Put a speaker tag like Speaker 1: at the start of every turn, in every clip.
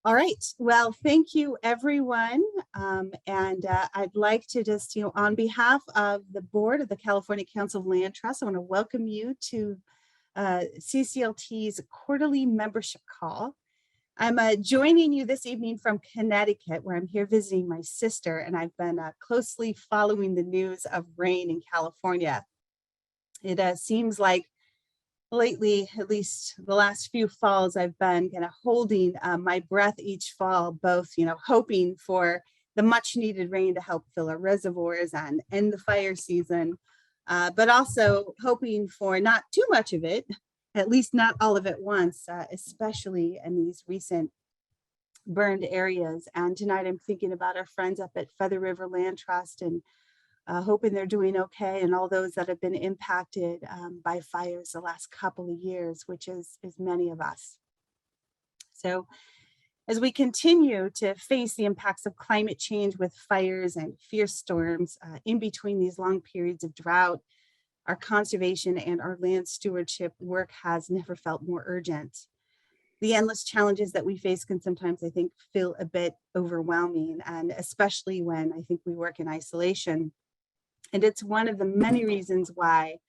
Speaker 1: All right. Well, thank you, everyone. I'd like to just, on behalf of the board of the California Council of Land Trusts, I want to welcome you to CCLT's quarterly membership call. I'm joining you this evening from Connecticut, where I'm here visiting my sister, and I've been closely following the news of rain in California. It seems like lately, at least the last few falls, I've been kind of holding my breath each fall, both, hoping for the much needed rain to help fill our reservoirs and end the fire season, but also hoping for not too much of it, at least not all of it once, especially in these recent burned areas. And tonight I'm thinking about our friends up at Feather River Land Trust and hoping they're doing okay, and all those that have been impacted by fires the last couple of years, which is many of us. So as we continue to face the impacts of climate change with fires and fierce storms, in between these long periods of drought, our conservation and our land stewardship work has never felt more urgent. The endless challenges that we face can sometimes, I think, feel a bit overwhelming, and especially when I think we work in isolation. And it's one of the many reasons why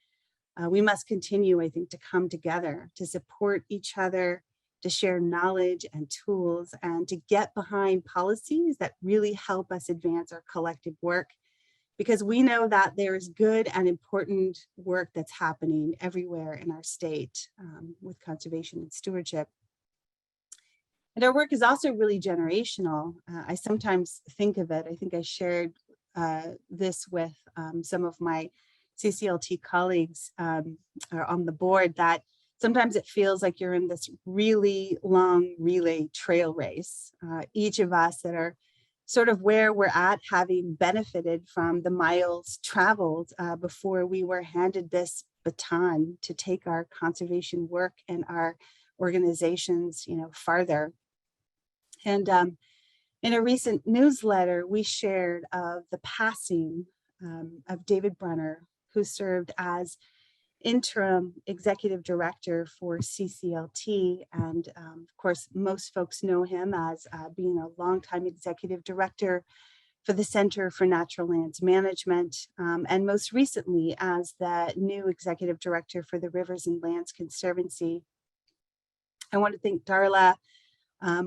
Speaker 1: we must continue, I think, to come together, to support each other, to share knowledge and tools, and to get behind policies that really help us advance our collective work. Because we know that there is good and important work that's happening everywhere in our state with conservation and stewardship. And our work is also really generational. I sometimes think of it, I think I shared this with some of my CCLT colleagues on the board, that sometimes it feels like you're in this really long relay trail race. Each of us that are sort of where we're at, having benefited from the miles traveled before we were handed this baton to take our conservation work and our organizations, farther. And in a recent newsletter, we shared of the passing of David Brenner, who served as interim executive director for CCLT. And of course, most folks know him as being a longtime executive director for the Center for Natural Lands Management, and most recently as the new executive director for the Rivers and Lands Conservancy. I want to thank Darla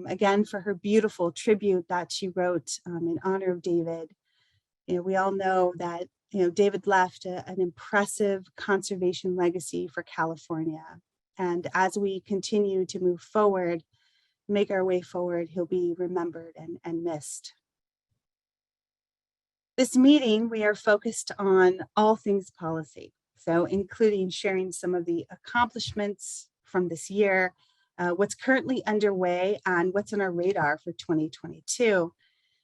Speaker 1: again for her beautiful tribute that she wrote in honor of David. We all know that David left an impressive conservation legacy for California. And as we continue to move forward, make our way forward, he'll be remembered and missed. This meeting, we are focused on all things policy. So including sharing some of the accomplishments from this year, what's currently underway, and what's on our radar for 2022.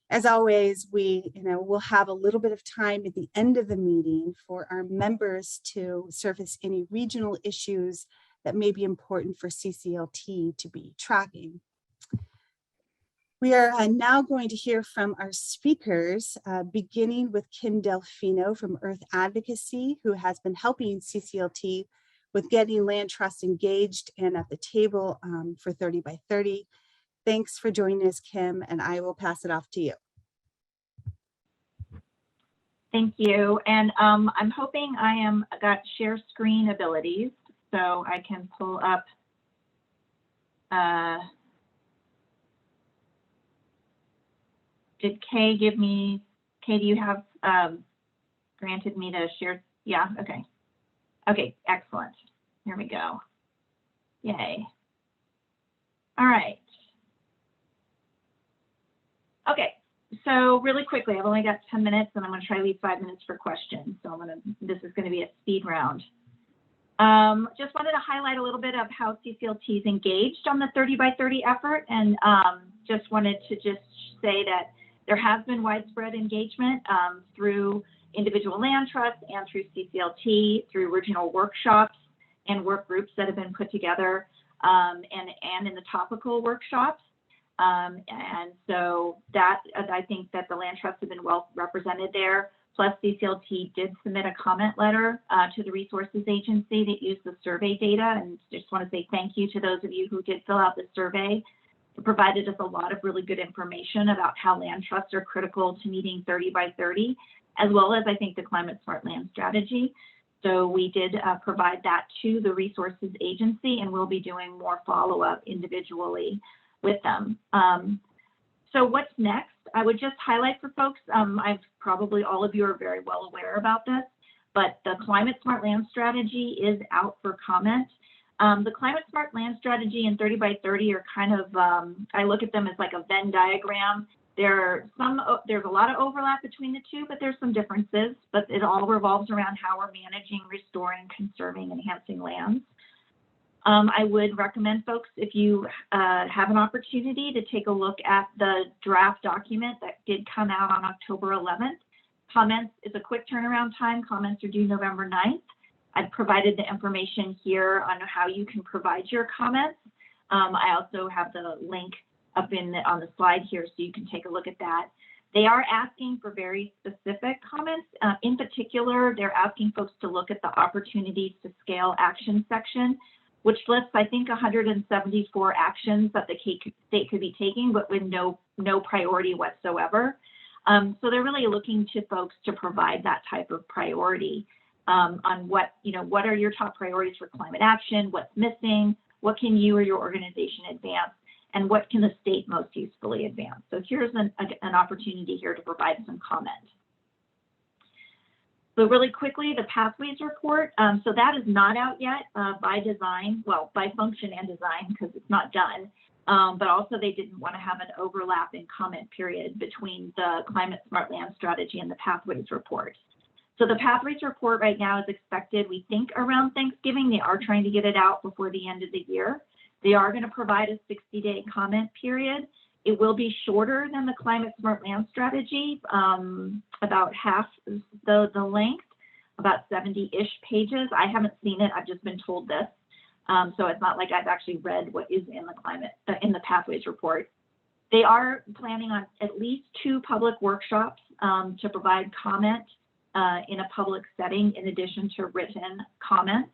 Speaker 1: As always, we'll have a little bit of time at the end of the meeting for our members to surface any regional issues that may be important for CCLT to be tracking. We are now going to hear from our speakers, beginning with Kim Delfino from Earth Advocacy, who has been helping CCLT with getting land trusts engaged and at the table for 30 by 30. Thanks for joining us, Kim, and I will pass it off to you.
Speaker 2: Thank you. And I'm hoping I got share screen abilities, so I can pull up. Did Kay give me, Kay, do you have granted me to share? Yeah, okay. Okay, excellent. Here we go. Yay. All right. Okay, so really quickly, I've only got 10 minutes and I'm gonna try to leave 5 minutes for questions. So this is gonna be a speed round. Just wanted to highlight a little bit of how CCLT is engaged on the 30 by 30 effort, and just wanted to say that there has been widespread engagement through individual land trusts and through CCLT, through regional workshops and work groups that have been put together, and in the topical workshops. And so that, I think that the land trusts have been well represented there. Plus CCLT did submit a comment letter to the resources agency that used the survey data, and just want to say thank you to those of you who did fill out the survey. It provided us a lot of really good information about how land trusts are critical to meeting 30 by 30, as well as I think the Climate Smart Land Strategy. So we did provide that to the Resources Agency, and we'll be doing more follow-up individually with them. So what's next? I would just highlight for folks, probably all of you are very well aware about this, but the Climate Smart Land Strategy is out for comment. The Climate Smart Land Strategy and 30 by 30 are kind of, I look at them as like a Venn diagram. There's a lot of overlap between the two, but there's some differences, but it all revolves around how we're managing, restoring, conserving, enhancing lands. I would recommend folks, if you have an opportunity, to take a look at the draft document that did come out on October 11th. Comments is a quick turnaround time. Comments are due November 9th. I've provided the information here on how you can provide your comments. I also have the link up on the slide here, so you can take a look at that. They are asking for very specific comments. In particular, they're asking folks to look at the opportunities to scale action section, which lists, I think, 174 actions that the state could be taking, but with no priority whatsoever. So they're really looking to folks to provide that type of priority on what are your top priorities for climate action, what's missing, what can you or your organization advance, and what can the state most usefully advance. So here's an opportunity here to provide some comment. So really quickly, the Pathways report. So that is not out yet by design, well, by function and design, because it's not done. But also they didn't want to have an overlapping comment period between the Climate Smart Land Strategy and the Pathways report. So the Pathways report right now is expected, we think, around Thanksgiving. They are trying to get it out before the end of the year. They are going to provide a 60-day comment period. It will be shorter than the Climate Smart Land Strategy, about half the length, about 70-ish pages. I haven't seen it. I've just been told this. So it's not like I've actually read what is in the Pathways report. They are planning on at least 2 public workshops to provide comment in a public setting in addition to written comments.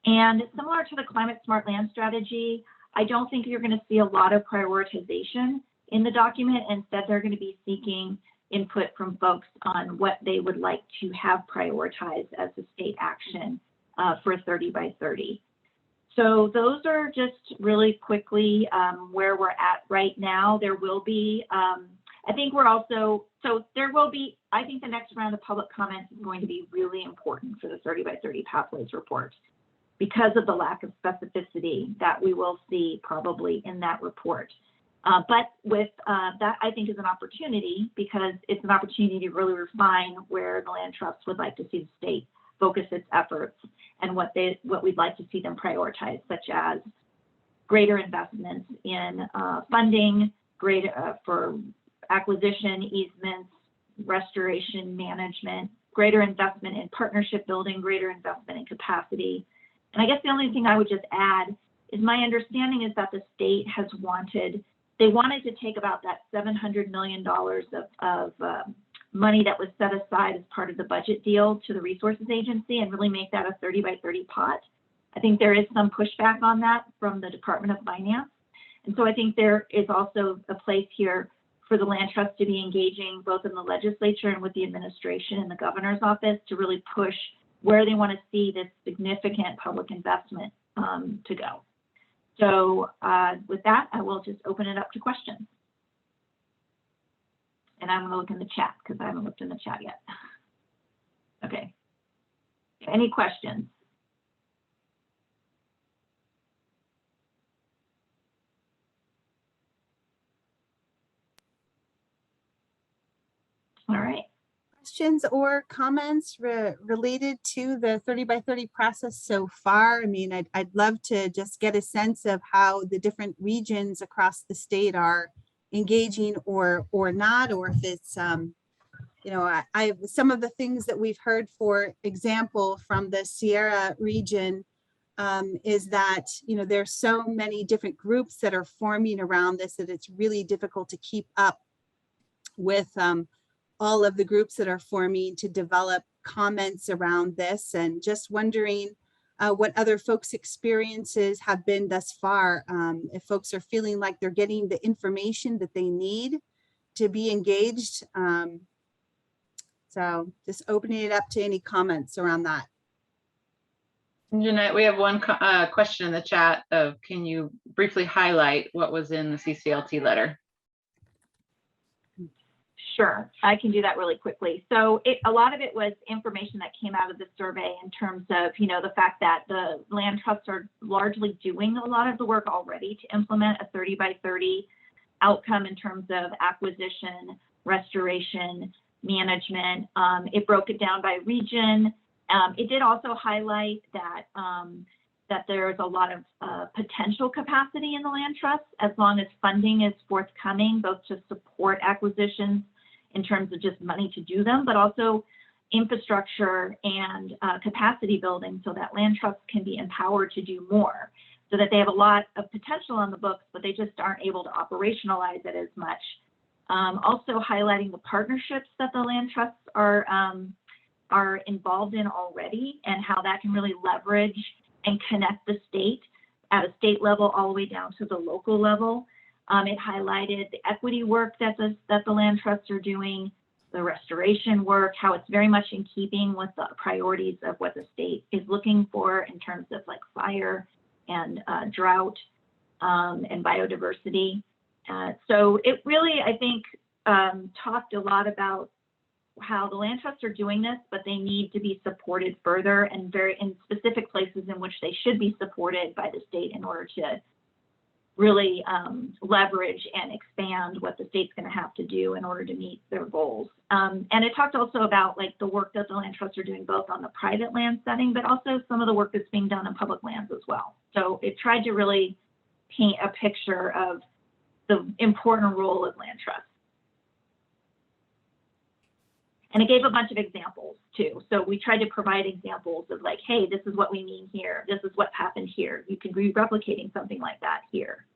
Speaker 2: And similar to the Climate Smart Land Strategy, I don't think you're going to see a lot of prioritization in the document. Instead, they're going to be seeking input from folks on what they would like to have prioritized as a state action for 30 by 30. So those are just really quickly where we're at right now. There will be, I think the next round of public comments is going to be really important for the 30 by 30 Pathways report because of the lack of specificity that we will see probably in that report. But with that, I think is an opportunity because it's an opportunity to really refine where the land trust would like to see the state focus its efforts and what we'd like to see them prioritize, such as greater investments in funding, for acquisition, easements, restoration management, greater investment in partnership building, greater investment in capacity. And I guess the only thing I would just add is my understanding is that the state has wanted to take about that $700 million of money that was set aside as part of the budget deal to the Resources Agency and really make that a 30 by 30 pot. I think there is some pushback on that from the Department of Finance. And so I think there is also a place here for the Land Trust to be engaging both in the legislature and with the administration and the governor's office to really push where they want to see this significant public investment to go. So with that, I will just open it up to questions. And I'm going to look in the chat because I haven't looked in the chat yet. Okay. Any questions? All right.
Speaker 1: Questions or comments related to the 30 by 30 process so far? I mean, I'd love to just get a sense of how the different regions across the state are engaging or not, or if it's, some of the things that we've heard, for example, from the Sierra region is that, there's so many different groups that are forming around this that it's really difficult to keep up with all of the groups that are forming to develop comments around this. And just wondering what other folks' experiences have been thus far. If folks are feeling like they're getting the information that they need to be engaged. So just opening it up to any comments around that.
Speaker 3: Jeanette, we have one question in the chat of, can you briefly highlight what was in the CCLT letter?
Speaker 2: Sure, I can do that really quickly. So a lot of it was information that came out of the survey in terms of, the fact that the land trusts are largely doing a lot of the work already to implement a 30 by 30 outcome in terms of acquisition, restoration, management. It broke it down by region. It did also highlight that that there's a lot of potential capacity in the land trusts as long as funding is forthcoming, both to support acquisitions in terms of just money to do them, but also infrastructure and capacity building so that land trusts can be empowered to do more, so that they have a lot of potential on the books, but they just aren't able to operationalize it as much. Also highlighting the partnerships that the land trusts are involved in already and how that can really leverage and connect the state at a state level all the way down to the local level. It highlighted the equity work that the land trusts are doing, the restoration work, how it's very much in keeping with the priorities of what the state is looking for in terms of like fire and drought and biodiversity. So it really, I think, talked a lot about how the land trusts are doing this, but they need to be supported further and in specific places in which they should be supported by the state in order to really leverage and expand what the state's going to have to do in order to meet their goals. And it talked also about like the work that the land trusts are doing both on the private land setting, but also some of the work that's being done on public lands as well. So it tried to really paint a picture of the important role of land trusts. And it gave a bunch of examples too. So we tried to provide examples of like, hey, this is what we mean here. This is what happened here. You can be replicating something like that here.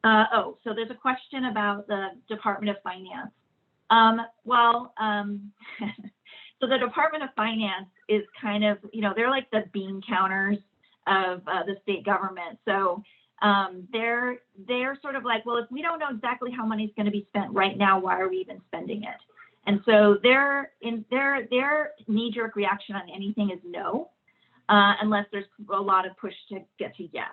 Speaker 2: So there's a question about the Department of Finance. So the Department of Finance is kind of, they're like the bean counters of the state government. So they're sort of like, well, if we don't know exactly how money is going to be spent right now, why are we even spending it? And so their knee-jerk reaction on anything is no, unless there's a lot of push to get to yes.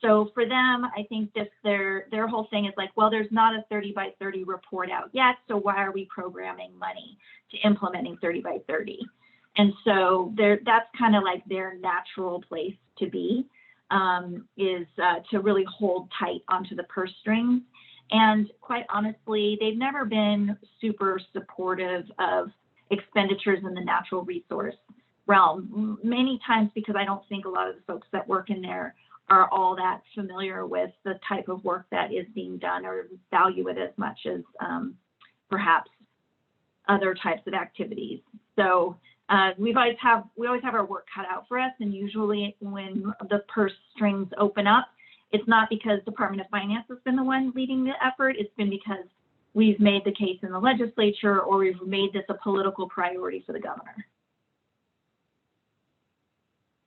Speaker 2: So for them, I think their whole thing is like, well, there's not a 30 by 30 report out yet, so why are we programming money to implementing 30 by 30? And so that's kind of like their natural place to be. Is to really hold tight onto the purse strings. And quite honestly, they've never been super supportive of expenditures in the natural resource realm. Many times because I don't think a lot of the folks that work in there are all that familiar with the type of work that is being done or value it as much as perhaps other types of activities. So we always have our work cut out for us, and usually when the purse strings open up, it's not because Department of Finance has been the one leading the effort. It's been because we've made the case in the legislature or we've made this a political priority for the governor.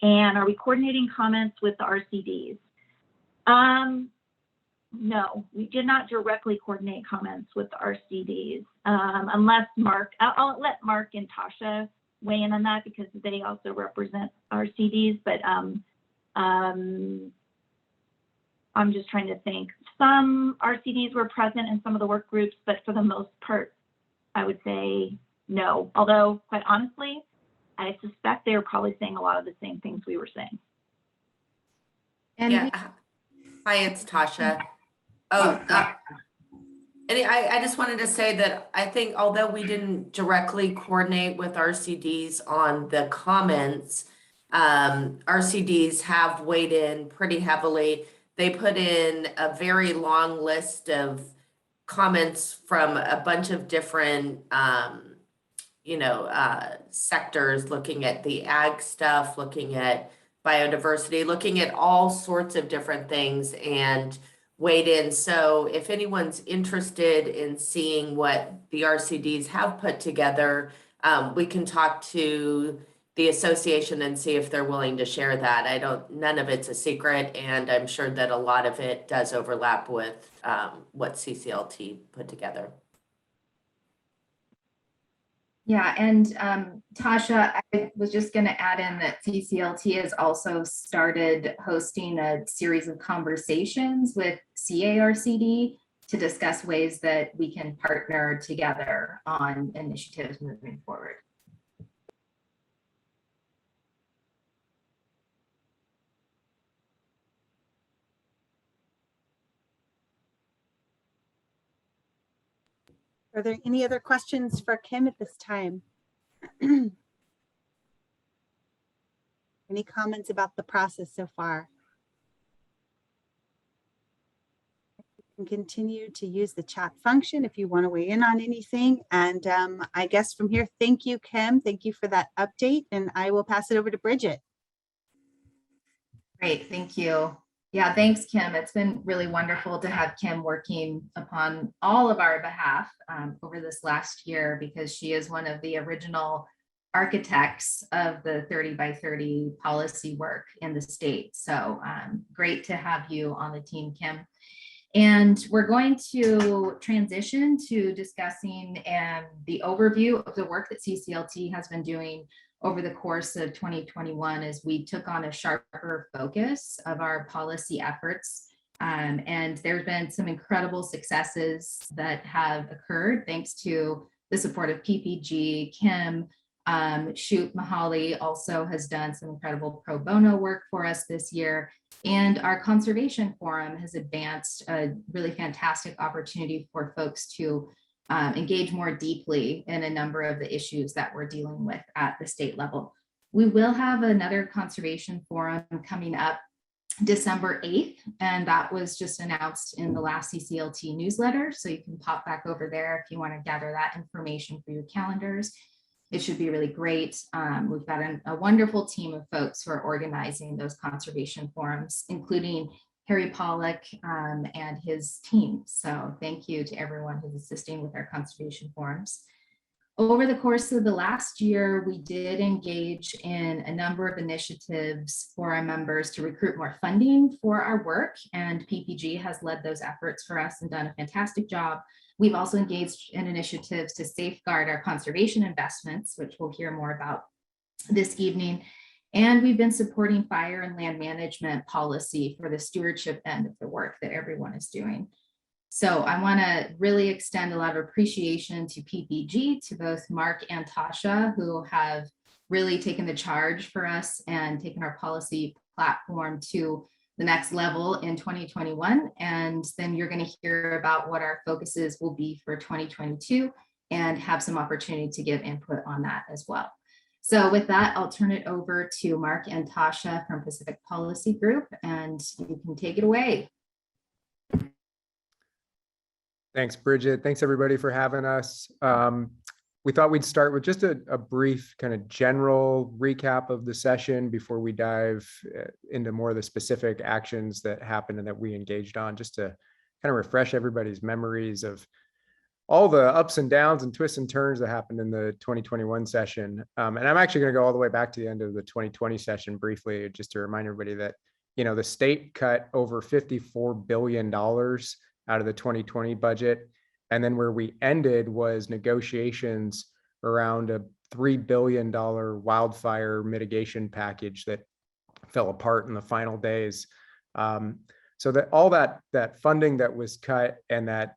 Speaker 2: And are we coordinating comments with the RCDs? No, we did not directly coordinate comments with the RCDs, unless Mark, I'll let Mark and Tasha weigh in on that because they also represent RCDs, but I'm just trying to think. Some RCDs were present in some of the work groups, but for the most part, I would say no. Although, quite honestly, I suspect they were probably saying a lot of the same things we were saying.
Speaker 1: And
Speaker 4: yeah. Hi, it's Tasha. I just wanted to say that I think although we didn't directly coordinate with RCDs on the comments, RCDs have weighed in pretty heavily. They put in a very long list of comments from a bunch of different, sectors, looking at the ag stuff, looking at biodiversity, looking at all sorts of different things and weighed in. So if anyone's interested in seeing what the RCDs have put together, we can talk to the association and see if they're willing to share that. None of it's a secret, and I'm sure that a lot of it does overlap with what CCLT put together.
Speaker 5: Yeah, and Tasha, I was just going to add in that CCLT has also started hosting a series of conversations with CARCD to discuss ways that we can partner together on initiatives moving forward.
Speaker 1: Are there any other questions for Kim at this time? Any comments about the process so far? You can continue to use the chat function if you want to weigh in on anything. And I guess from here, thank you, Kim. Thank you for that update. And I will pass it over to Bridget.
Speaker 5: Great, thank you. Yeah, thanks, Kim. It's been really wonderful to have Kim working upon all of our behalf over this last year, because she is one of the original architects of the 30 by 30 policy work in the state. So great to have you on the team, Kim. And we're going to transition to discussing the overview of the work that CCLT has been doing over the course of 2021 as we took on a sharper focus of our policy efforts. And there's been some incredible successes that have occurred thanks to the support of PPG, Kim. Shoot Mahali also has done some incredible pro bono work for us this year. And our conservation forum has advanced a really fantastic opportunity for folks to engage more deeply in a number of the issues that we're dealing with at the state level. We will have another conservation forum coming up December 8th, and that was just announced in the last CCLT newsletter. So you can pop back over there if you want to gather that information for your calendars. It should be really great. We've got a wonderful team of folks who are organizing those conservation forums, including Harry Pollack and his team. So thank you to everyone who's assisting with our conservation forums. Over the course of the last year, we did engage in a number of initiatives for our members to recruit more funding for our work, and PPG has led those efforts for us and done a fantastic job. We've also engaged in initiatives to safeguard our conservation investments, which we'll hear more about this evening. And we've been supporting fire and land management policy for the stewardship end of the work that everyone is doing. So I want to really extend a lot of appreciation to PPG, to both Mark and Tasha, who have really taken the charge for us and taken our policy platform to the next level in 2021. And then you're going to hear about what our focuses will be for 2022 and have some opportunity to give input on that as well. So with that, I'll turn it over to Mark and Tasha from Pacific Policy Group, and you can take it away.
Speaker 6: Thanks, Bridget. Thanks, everybody, for having us. We thought we'd start with just a brief kind of general recap of the session before we dive into more of the specific actions that happened and that we engaged on, just to kind of refresh everybody's memories of all the ups and downs and twists and turns that happened in the 2021 session. And I'm actually going to go all the way back to the end of the 2020 session briefly, just to remind everybody that, you know, the state cut over $54 billion out of the 2020 budget. And then where we ended was negotiations around a $3 billion wildfire mitigation package that fell apart in the final days. So that all that funding that was cut and that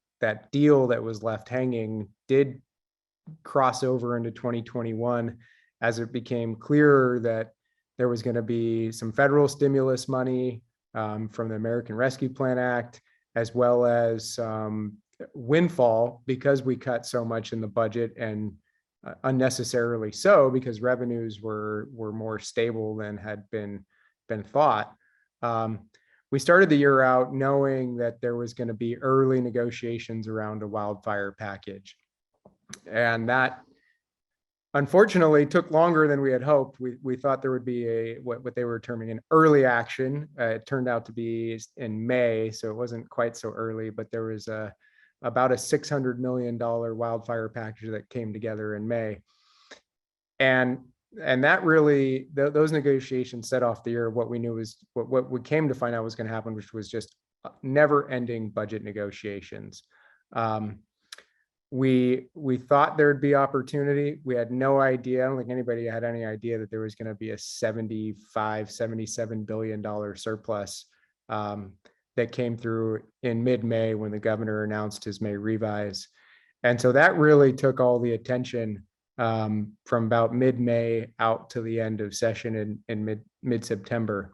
Speaker 6: deal that was left hanging did cross over into 2021 as it became clearer that there was going to be some federal stimulus money from the American Rescue Plan Act, as well as windfall, because we cut so much in the budget, and unnecessarily so, because revenues were more stable than had been thought. We started the year out knowing that there was going to be early negotiations around a wildfire package. And that unfortunately took longer than we had hoped. We thought there would be what they were terming an early action. It turned out to be in May, so it wasn't quite so early, but there was about a $600 million wildfire package that came together in May. And and that really, those negotiations set off the year. What we knew was what we came to find out was going to happen, which was just never ending budget negotiations. We thought there'd be opportunity. We had no idea. I don't think anybody had any idea that there was going to be a $77 billion surplus that came through in mid-May when the governor announced his May revise. And so that really took all the attention from about mid-May out to the end of session in mid-September.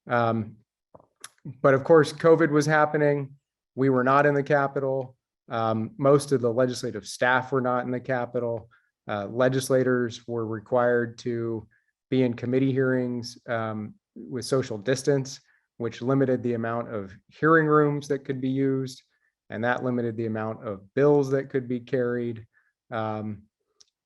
Speaker 6: But of course, COVID was happening. We were not in the Capitol. Most of the legislative staff were not in the Capitol. Legislators were required to be in committee hearings with social distance, which limited the amount of hearing rooms that could be used, and that limited the amount of bills that could be carried. And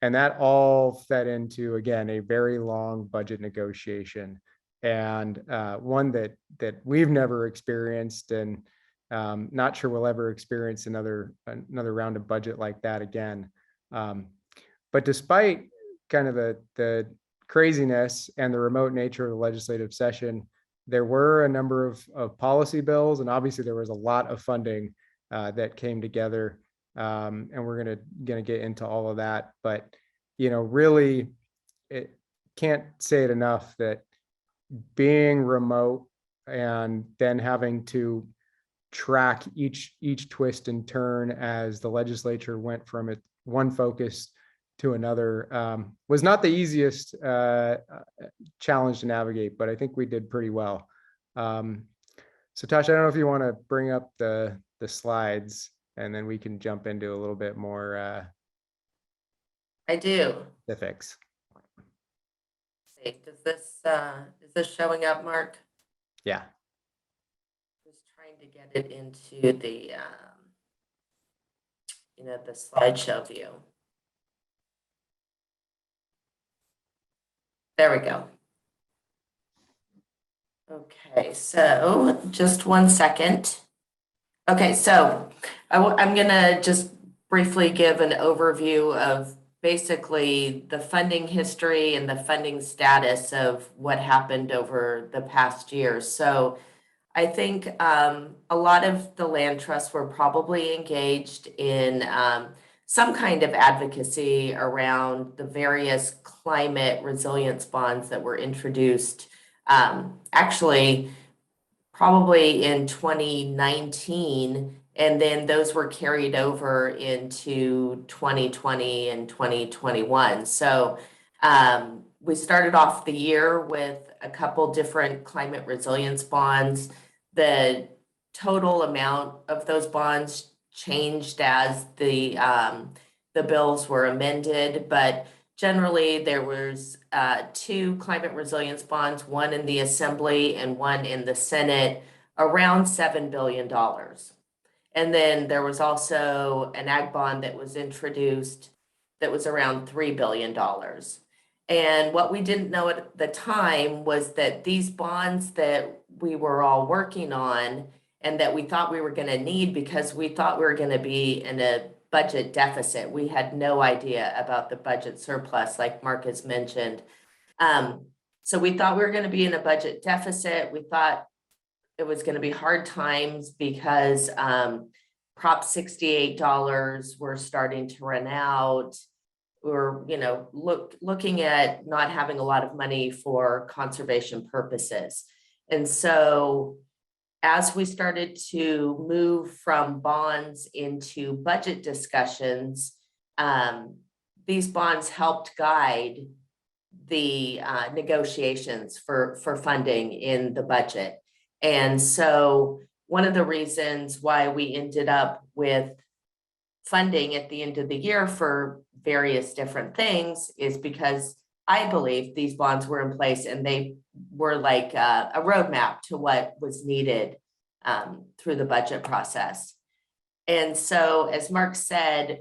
Speaker 6: that all fed into, again, a very long budget negotiation, and one that we've never experienced, and not sure we'll ever experience another round of budget like that again. But despite kind of the craziness and the remote nature of the legislative session, there were a number of policy bills, and obviously there was a lot of funding that came together, and we're gonna get into all of that. But really, it can't say it enough that being remote and then having to track each twist and turn as the legislature went from one focus to another was not the easiest challenge to navigate, but I think we did pretty well. So Tasha, I don't know if you want to bring up the slides, and then we can jump into a little bit more
Speaker 4: I do.
Speaker 6: specifics.
Speaker 4: See, is this showing up, Mark?
Speaker 6: Yeah.
Speaker 4: Just trying to get it into the the slideshow view. There we go. Okay, so just 1 second. Okay, so I'm gonna just briefly give an overview of basically the funding history and the funding status of what happened over the past year. So I think a lot of the land trusts were probably engaged in some kind of advocacy around the various climate resilience bonds that were introduced actually probably in 2019, and then those were carried over into 2020 and 2021. So we started off the year with a couple different climate resilience bonds. The total amount of those bonds changed as the bills were amended, but generally there was 2 climate resilience bonds, one in the Assembly and one in the Senate, around $7 billion. And then there was also an ag bond that was introduced that was around $3 billion. And what we didn't know at the time was that these bonds that we were all working on and that we thought we were going to need, because we thought we were going to be in a budget deficit. We had no idea about the budget surplus, like Mark has mentioned. So we thought we were going to be in a budget deficit. We thought it was going to be hard times because Prop $68 were starting to run out. We were, looking at not having a lot of money for conservation purposes. And so as we started to move from bonds into budget discussions, these bonds helped guide the negotiations for funding in the budget. And so one of the reasons why we ended up with funding at the end of the year for various different things is because I believe these bonds were in place and they were like a roadmap to what was needed through the budget process. And so, as Mark said,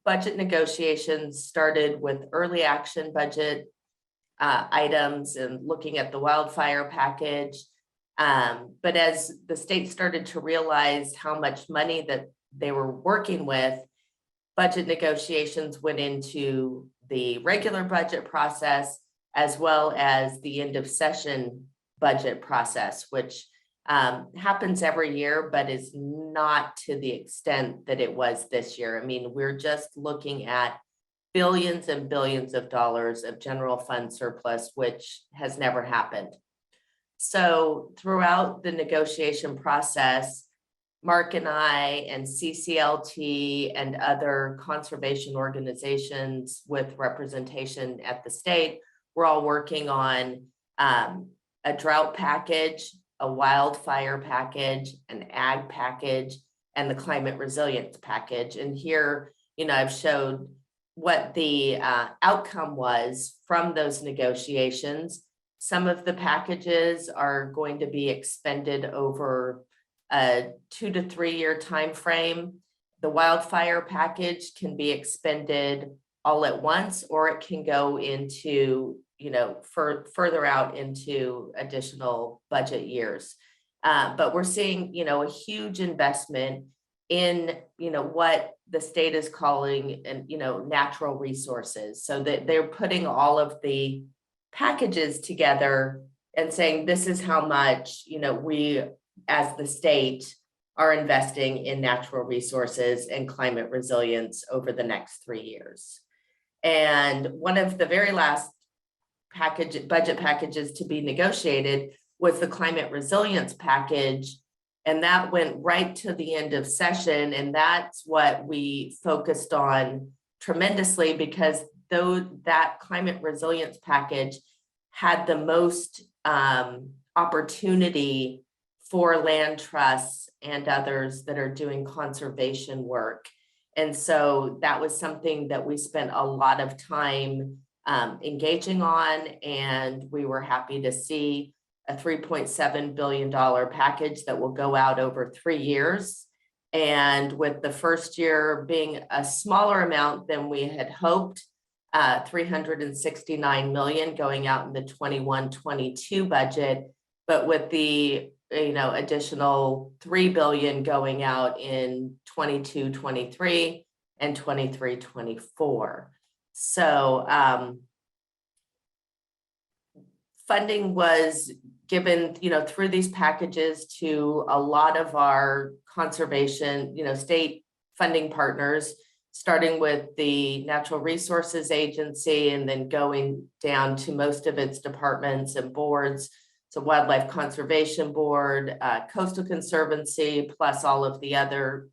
Speaker 4: budget negotiations started with early action budget items and looking at the wildfire package. But as the state started to realize how much money that they were working with, budget negotiations went into the regular budget process, as well as the end of session budget process, which happens every year, but is not to the extent that it was this year. I mean, we're just looking at billions and billions of dollars of general fund surplus, which has never happened. So throughout the negotiation process, Mark and I and CCLT and other conservation organizations with representation at the state, we're all working on a drought package, a wildfire package, an ag package, and the climate resilience package. And here, I've showed what the outcome was from those negotiations. Some of the packages are going to be expended over a 2 to 3 year time frame. The wildfire package can be expended all at once, or it can go into, further out into additional budget years. But we're seeing, a huge investment in, what the state is calling, and natural resources, so that they're putting all of the packages together and saying, this is how much, we as the state are investing in natural resources and climate resilience over the next 3 years. And one of the very last budget packages to be negotiated was the climate resilience package. And that went right to the end of session. And that's what we focused on tremendously, because though that climate resilience package had the most opportunity for land trusts and others that are doing conservation work. And so that was something that we spent a lot of time engaging on, and we were happy to see a $3.7 billion package that will go out over 3 years. And with the first year being a smaller amount than we had hoped, $369 million going out in the 21-22 budget, but with the additional $3 billion going out in 22-23 and 23-24. So funding was given, through these packages to a lot of our conservation, state funding partners, starting with the Natural Resources Agency and then going down to most of its departments and boards. So Wildlife Conservation Board, Coastal Conservancy, plus all of the other,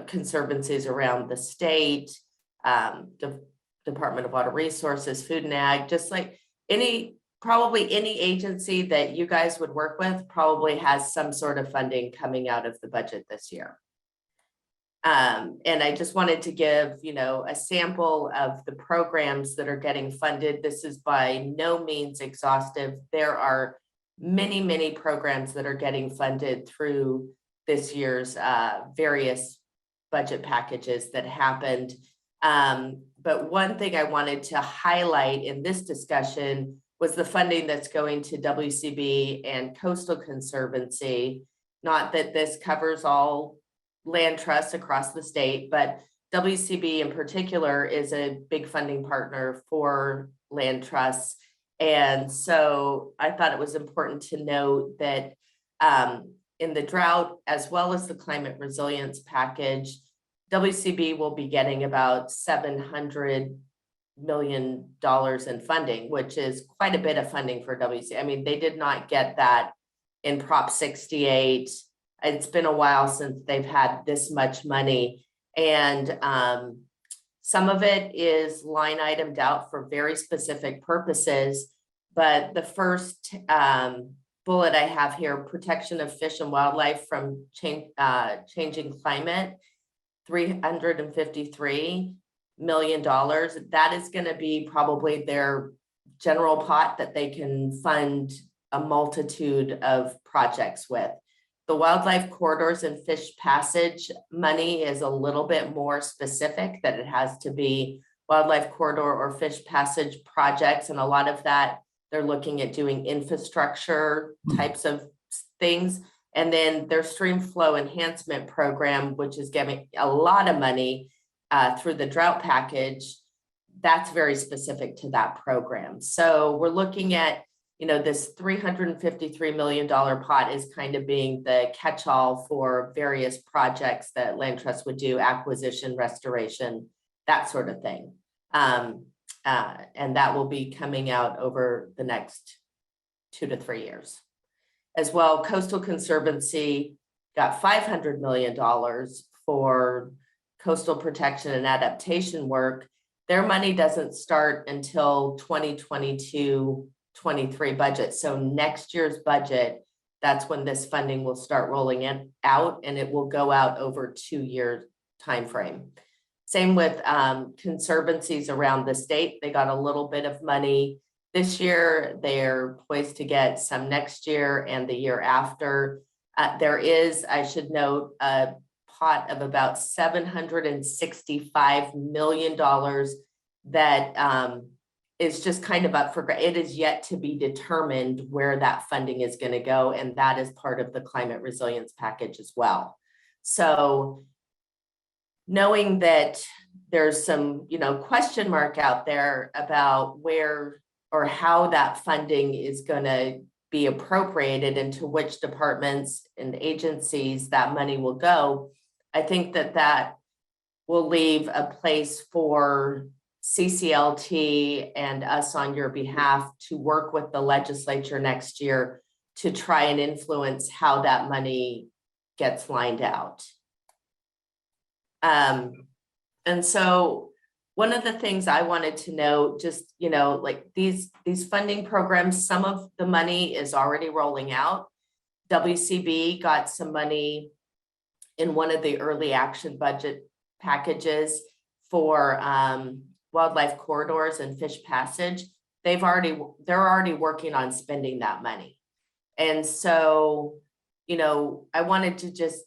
Speaker 4: conservancies around the state, Department of Water Resources, Food and Ag, just like probably any agency that you guys would work with probably has some sort of funding coming out of the budget this year. And I just wanted to give, a sample of the programs that are getting funded. This is by no means exhaustive. There are many, many programs that are getting funded through this year's various budget packages that happened. But one thing I wanted to highlight in this discussion was the funding that's going to WCB and Coastal Conservancy. Not that this covers all land trusts across the state, but WCB in particular is a big funding partner for land trusts. And so I thought it was important to note that in the drought, as well as the climate resilience package, WCB will be getting about $700 million in funding, which is quite a bit of funding for WCB. I mean, they did not get that in Prop 68. It's been a while since they've had this much money. And some of it is line itemed out for very specific purposes. But the first bullet I have here, protection of fish and wildlife from changing climate, $353 million. That is going to be probably their general pot that they can fund a multitude of projects with. The wildlife corridors and fish passage money is a little bit more specific, that it has to be wildlife corridor or fish passage projects. And a lot of that, they're looking at doing infrastructure types of things. And then their stream flow enhancement program, which is getting a lot of money through the drought package. that's very specific to that program. So we're looking at, this $353 million pot is kind of being the catch-all for various projects that Land Trust would do, acquisition, restoration, that sort of thing. And that will be coming out over the next 2 to 3 years. As well, Coastal Conservancy got $500 million for coastal protection and adaptation work. Their money doesn't start until 2022-23 budget. So next year's budget, that's when this funding will start rolling out, and it will go out over 2-year timeframe. Same with conservancies around the state. They got a little bit of money this year. They're poised to get some next year and the year after. There is, I should note, a pot of about $765 million that is just kind of up for, it is yet to be determined where that funding is going to go. And that is part of the climate resilience package as well. So knowing that there's some, question mark out there about where or how that funding is going to be appropriated into which departments and agencies that money will go, I think that will leave a place for CCLT and us on your behalf to work with the legislature next year to try and influence how that money gets lined out. And so one of the things I wanted to know, just, like these funding programs, some of the money is already rolling out. WCB got some money in one of the early action budget packages for wildlife corridors and fish passage. They're already working on spending that money. And so, I wanted to just,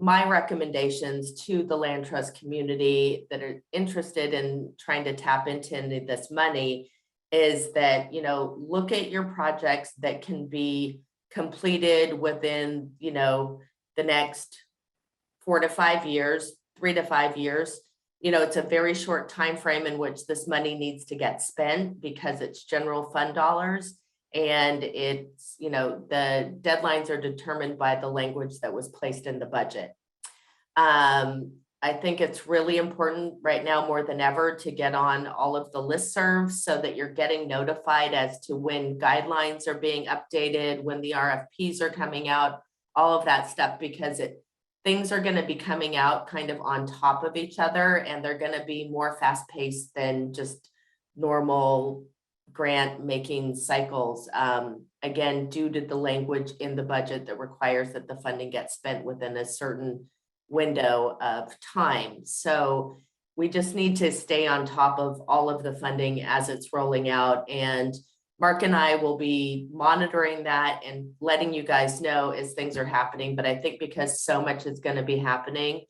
Speaker 4: my recommendations to the Land Trust community that are interested in trying to tap into this money is that, look at your projects that can be completed within, the next 4 to 5 years, 3 to 5 years. It's a very short time frame in which this money needs to get spent because it's general fund dollars. And it's, the deadlines are determined by the language that was placed in the budget. I think it's really important right now more than ever to get on all of the listservs so that you're getting notified as to when guidelines are being updated, when the RFPs are coming out, all of that stuff, because things are going to be coming out kind of on top of each other, and they're going to be more fast paced than just normal grant making cycles, again, due to the language in the budget that requires that the funding gets spent within a certain window of time. So we just need to stay on top of all of the funding as it's rolling out. And Mark and I will be monitoring that and letting you guys know as things are happening. But I think because so much is going to be happening,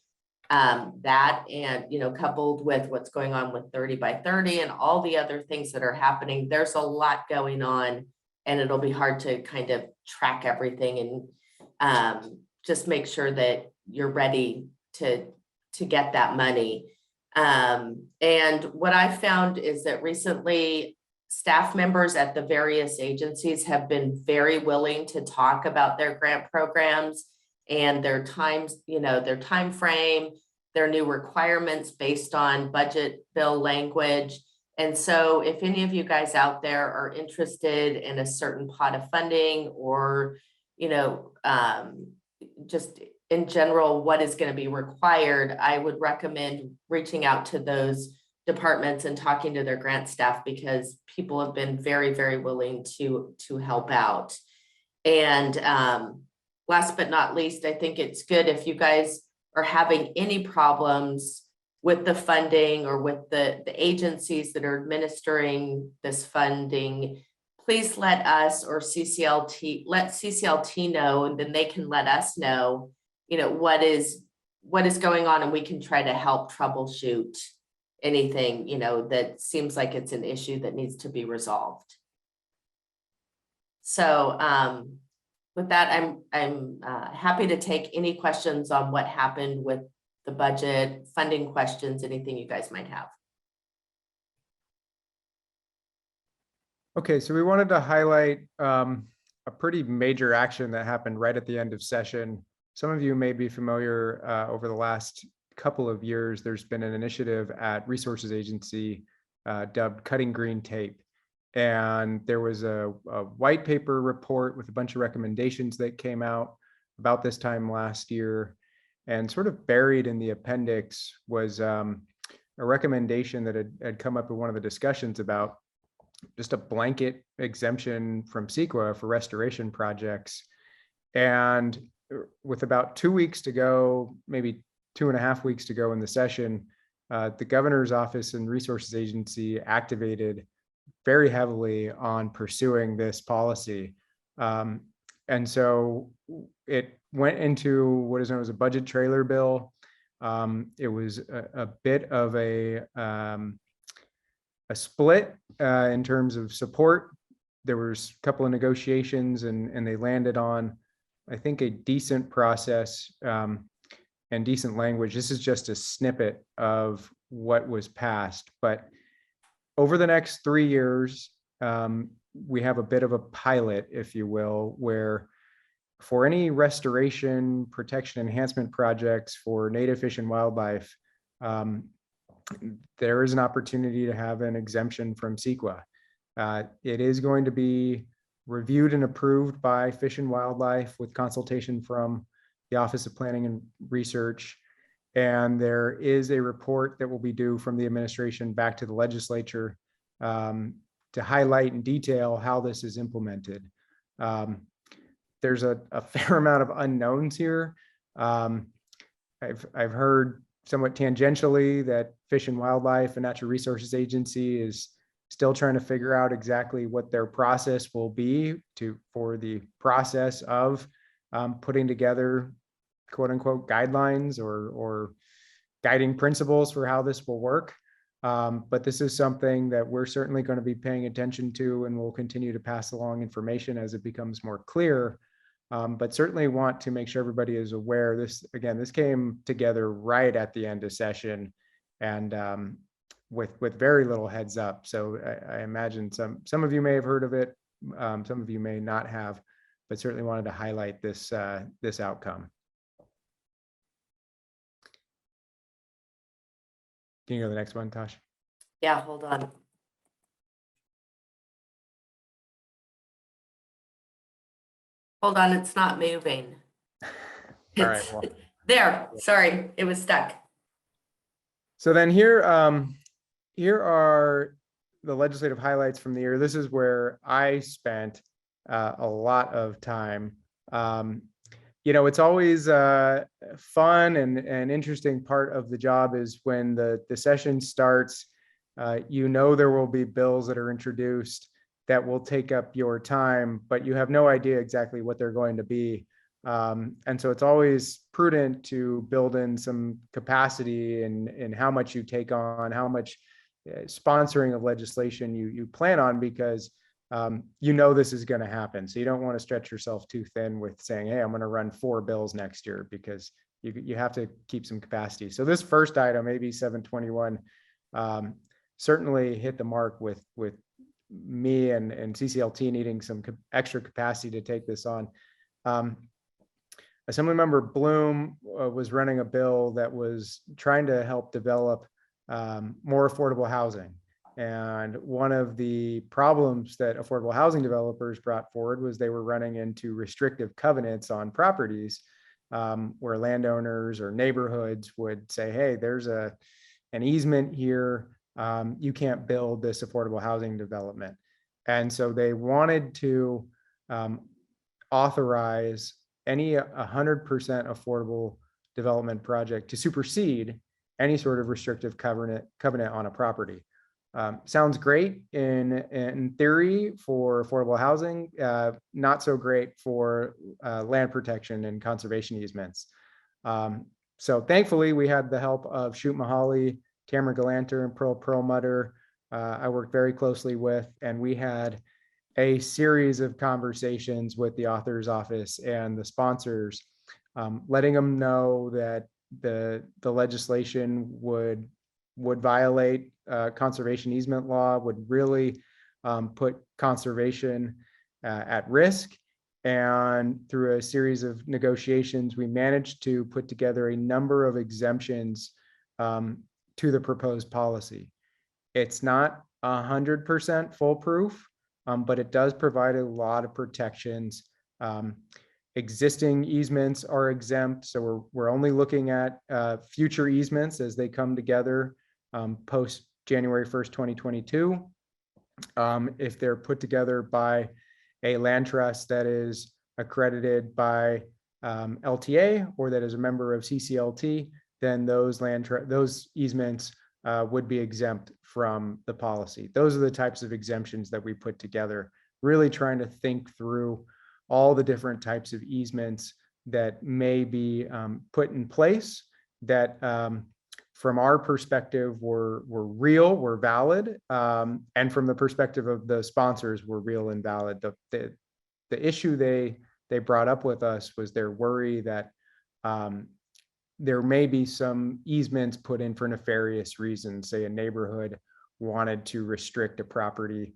Speaker 4: that and, coupled with what's going on with 30 by 30 and all the other things that are happening, there's a lot going on, and it'll be hard to kind of track everything and just make sure that you're ready to get that money. And what I found is that recently staff members at the various agencies have been very willing to talk about their grant programs and their times, their time frame, their new requirements based on budget bill language. And so if any of you guys out there are interested in a certain pot of funding or, just in general, what is going to be required, I would recommend reaching out to those departments and talking to their grant staff, because people have been very, very willing to help out. And last but not least, I think it's good if you guys are having any problems with the funding or with the agencies that are administering this funding, please let us or let CCLT know, and then they can let us know, what is going on, and we can try to help troubleshoot anything, that seems like it's an issue that needs to be resolved. So with that, I'm happy to take any questions on what happened with the budget, funding questions, anything you guys might have.
Speaker 6: Okay, so we wanted to highlight a pretty major action that happened right at the end of session. Some of you may be familiar over the last couple of years, there's been an initiative at Resources Agency dubbed Cutting Green Tape. And there was a white paper report with a bunch of recommendations that came out about this time last year. And sort of buried in the appendix was a recommendation that had come up in one of the discussions about just a blanket exemption from CEQA for restoration projects. And with about 2 weeks to go, maybe 2.5 weeks to go in the session, the governor's office and Resources Agency activated very heavily on pursuing this policy. And so it went into what is known as a budget trailer bill. It was a bit of a split in terms of support. There was a couple of negotiations and they landed on, I think, a decent process and decent language. This is just a snippet of what was passed, but over the next 3 years, we have a bit of a pilot, if you will, where for any restoration, protection, enhancement projects for native fish and wildlife, there is an opportunity to have an exemption from CEQA. It is going to be reviewed and approved by Fish and Wildlife with consultation from the Office of Planning and Research. And there is a report that will be due from the administration back to the legislature to highlight in detail how this is implemented. There's a fair amount of unknowns here. I've heard somewhat tangentially that Fish and Wildlife and Natural Resources Agency is still trying to figure out exactly what their process will be for the process of putting together quote unquote guidelines or guiding principles for how this will work. But this is something that we're certainly going to be paying attention to, and we'll continue to pass along information as it becomes more clear. But certainly want to make sure everybody is aware. This came together right at the end of session, and with very little heads up. So I imagine some of you may have heard of it, some of you may not have, but certainly wanted to highlight this this outcome. Can you go to the next one, Tosh?
Speaker 4: Yeah, hold on. Hold on, it's not moving.
Speaker 6: All right,
Speaker 4: It's
Speaker 6: well.
Speaker 4: there. Sorry, it was stuck.
Speaker 6: So then here are the legislative highlights from the year. This is where I spent a lot of time. You know, it's always fun and interesting part of the job is when the session starts, you know, there will be bills that are introduced that will take up your time, but you have no idea exactly what they're going to be. And so it's always prudent to build in some capacity in how much you take on, how much sponsoring of legislation you plan on, because you know this is going to happen. So you don't want to stretch yourself too thin with saying, hey, I'm going to run 4 bills next year, because you have to keep some capacity. So this first item, AB 721, certainly hit the mark with me and CCLT needing some extra capacity to take this on. Assemblymember Bloom was running a bill that was trying to help develop more affordable housing. And one of the problems that affordable housing developers brought forward was they were running into restrictive covenants on properties where landowners or neighborhoods would say, hey, there's an easement here. You can't build this affordable housing development. And so they wanted to authorize any 100% affordable development project to supersede any sort of restrictive covenant on a property. Sounds great in theory for affordable housing, not so great for land protection and conservation easements. So thankfully, we had the help of Shoot Mahali, Cameron Galanter, and Pearl Perlmutter. I worked very closely with, and we had a series of conversations with the author's office and the sponsors, letting them know that the legislation would violate conservation easement law, would really put conservation at risk. And through a series of negotiations, we managed to put together a number of exemptions to the proposed policy. It's not 100% foolproof, but it does provide a lot of protections. Existing easements are exempt, so we're only looking at future easements as they come together post January 1st, 2022. If they're put together by a land trust that is accredited by LTA or that is a member of CCLT, then those easements would be exempt from the policy. Those are the types of exemptions that we put together, really trying to think through all the different types of easements that may be put in place that from our perspective were real, were valid, and from the perspective of the sponsors were real and valid. The issue they brought up with us was their worry that there may be some easements put in for nefarious reasons. Say a neighborhood wanted to restrict a property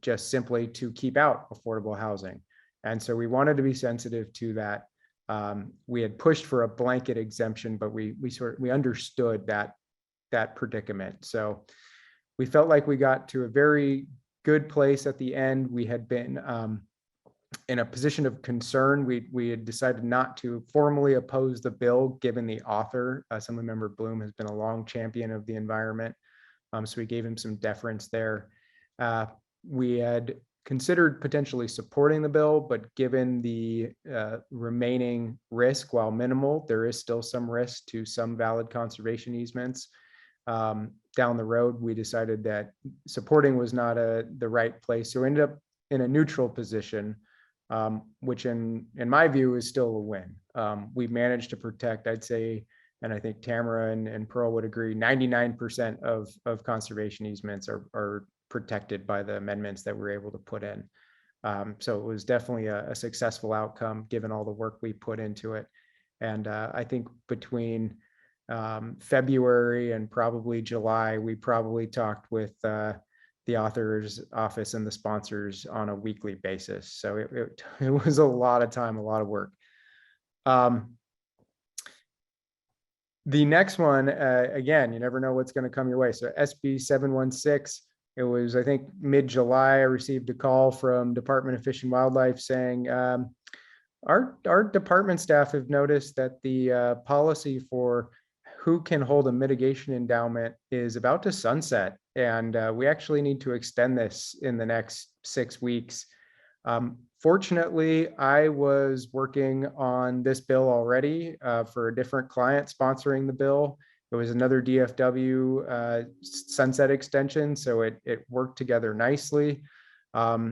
Speaker 6: just simply to keep out affordable housing. And so we wanted to be sensitive to that. We had pushed for a blanket exemption, but we understood that predicament. So we felt like we got to a very good place at the end. We had been in a position of concern. We had decided not to formally oppose the bill, given the author, Assemblymember Bloom, has been a long champion of the environment. So we gave him some deference there. We had considered potentially supporting the bill, but given the remaining risk, while minimal, there is still some risk to some valid conservation easements. Down the road, we decided that supporting was not the right place. So we ended up in a neutral position, which in my view is still a win. We managed to protect, I'd say, and I think Tamara and Pearl would agree, 99% of conservation easements are protected by the amendments that we're able to put in. So it was definitely a successful outcome given all the work we put into it. And I think between February and probably July, we probably talked with the author's office and the sponsors on a weekly basis. So it was a lot of time, a lot of work. The next one, again, you never know what's going to come your way. So SB 716. It was, I think, mid-July, I received a call from Department of Fish and Wildlife saying, our department staff have noticed that the policy for who can hold a mitigation endowment is about to sunset. And we actually need to extend this in the next 6 weeks. Fortunately, I was working on this bill already for a different client sponsoring the bill. It was another DFW sunset extension, so it worked together nicely. I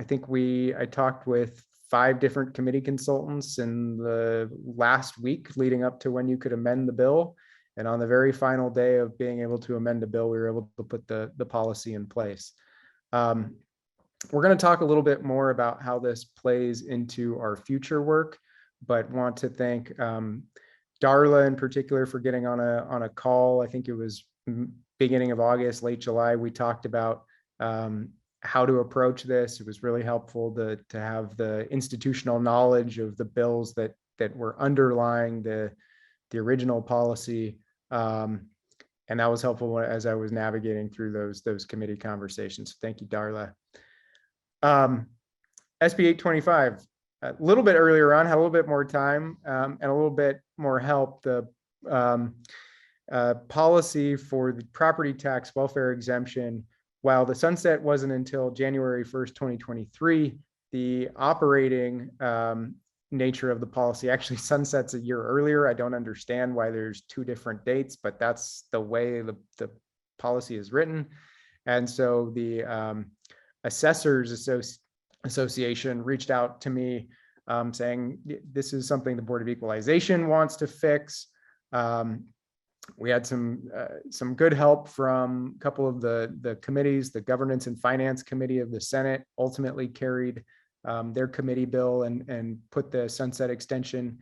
Speaker 6: think I talked with 5 different committee consultants in the last week leading up to when you could amend the bill. And on the very final day of being able to amend the bill, we were able to put the policy in place. We're going to talk a little bit more about how this plays into our future work, but want to thank Darla in particular for getting on a call. I think it was beginning of August, late July. We talked about how to approach this. It was really helpful to have the institutional knowledge of the bills that were underlying the original policy. And that was helpful as I was navigating through those committee conversations. Thank you, Darla. SB 825, a little bit earlier on, had a little bit more time and a little bit more help. The policy for the property tax welfare exemption, while the sunset wasn't until January 1st, 2023, the operating nature of the policy actually sunsets a year earlier. I don't understand why there's 2 different dates, but that's the way the policy is written. And so the Assessors Association reached out to me saying, this is something the Board of Equalization wants to fix. We had some good help from a couple of the committees. The Governance and Finance Committee of the Senate ultimately carried their committee bill and put the sunset extension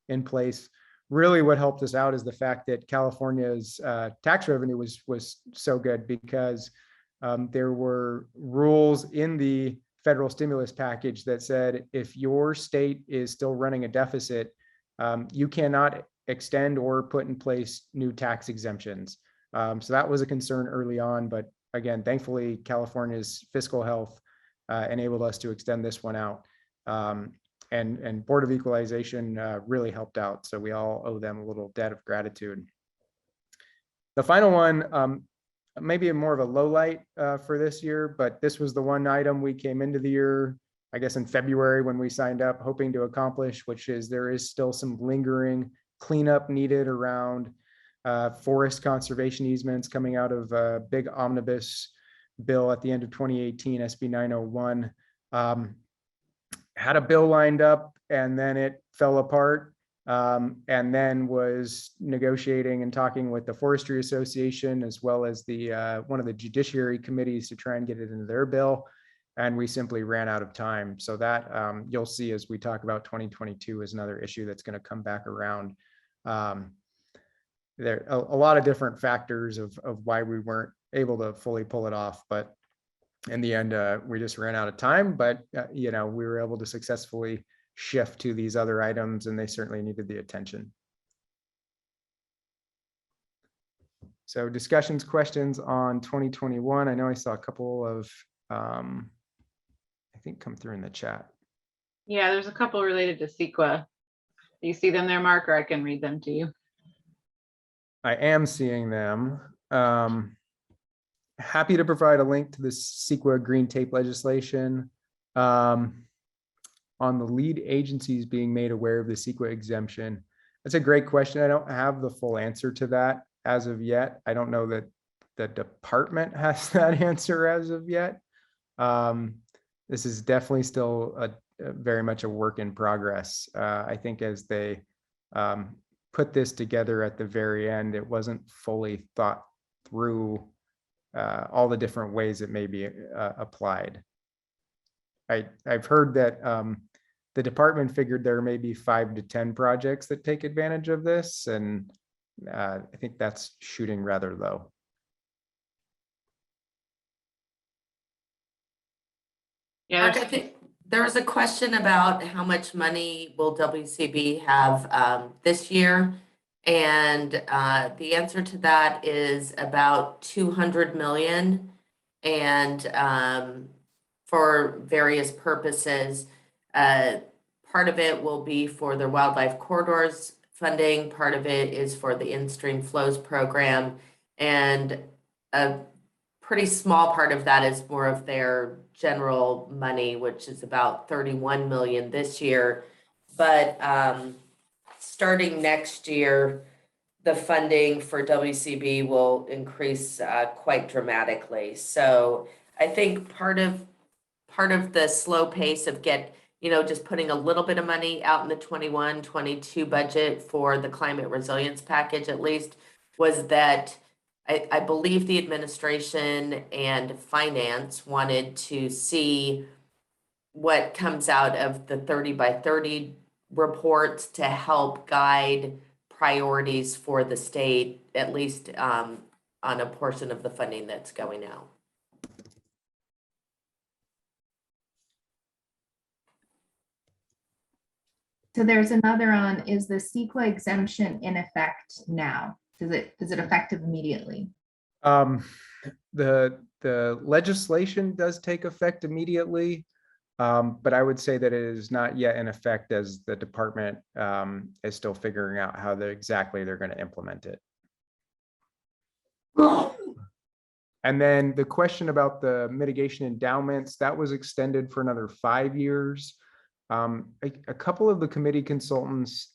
Speaker 6: in place. Really what helped us out is the fact that California's tax revenue was so good, because there were rules in the federal stimulus package that said if your state is still running a deficit, you cannot extend or put in place new tax exemptions. So that was a concern early on, but again, thankfully, California's fiscal health enabled us to extend this one out. And Board of Equalization really helped out. So we all owe them a little debt of gratitude. The final one, maybe more of a low light for this year, but this was the one item we came into the year, I guess in February when we signed up, hoping to accomplish, which is there is still some lingering cleanup needed around forest conservation easements coming out of a big omnibus bill at the end of 2018, SB 901. Had a bill lined up and then it fell apart, and then was negotiating and talking with the Forestry Association as well as the one of the judiciary committees to try and get it into their bill. And we simply ran out of time. So that you'll see as we talk about 2022 is another issue that's going to come back around. There are a lot of different factors of why we weren't able to fully pull it off, but in the end, we just ran out of time. But you know, we were able to successfully shift to these other items, and they certainly needed the attention. So discussions, questions on 2021. I know I saw a couple of, I think, come through in the chat.
Speaker 3: Yeah, there's a couple related to CEQA. Do you see them there, Mark, or I can read them to you?
Speaker 6: I am seeing them. Happy to provide a link to the CEQA green tape legislation on the lead agencies being made aware of the CEQA exemption. That's a great question. I don't have the full answer to that as of yet. I don't know that the department has that answer as of yet. This is definitely still a very much a work in progress. I think as they put this together at the very end, it wasn't fully thought through all the different ways it may be applied. I've heard that the department figured there may be 5 to 10 projects that take advantage of this, and I think that's shooting rather low.
Speaker 3: Yeah,
Speaker 4: Mark, I think there was a question about how much money will WCB have this year? And the answer to that is about 200 million. And for various purposes, part of it will be for the wildlife corridors funding. Part of it is for the in-stream flows program. And a pretty small part of that is more of their general money, which is about 31 million this year. But starting next year, the funding for WCB will increase quite dramatically. So I think part of the slow pace of just putting a little bit of money out in the 21-22 budget for the climate resilience package, at least, was that I believe the administration and finance wanted to see what comes out of the 30 by 30 reports to help guide priorities for the state, at least on a portion of the funding that's going out.
Speaker 5: So there's another on, is the CEQA exemption in effect now? Is it effective immediately?
Speaker 6: The legislation does take effect immediately, but I would say that it is not yet in effect as the department is still figuring out how exactly they're going to implement it. And then the question about the mitigation endowments, that was extended for another 5 years. A couple of the committee consultants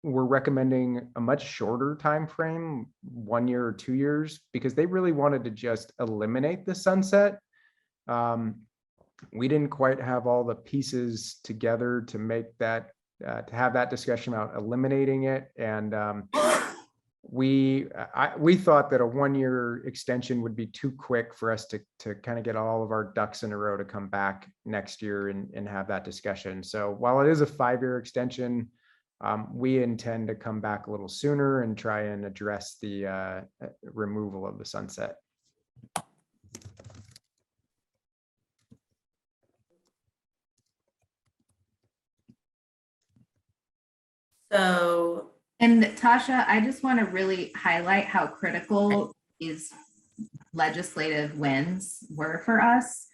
Speaker 6: were recommending a much shorter time frame, 1 year or 2 years, because they really wanted to just eliminate the sunset. We didn't quite have all the pieces together to make that to have that discussion about eliminating it, and we thought that a 1 year extension would be too quick for us to kind of get all of our ducks in a row to come back next year and have that discussion. So while it is a 5 year extension, we intend to come back a little sooner and try and address the removal of the sunset.
Speaker 4: So,
Speaker 5: And Tasha, I just want to really highlight how critical these legislative wins were for us,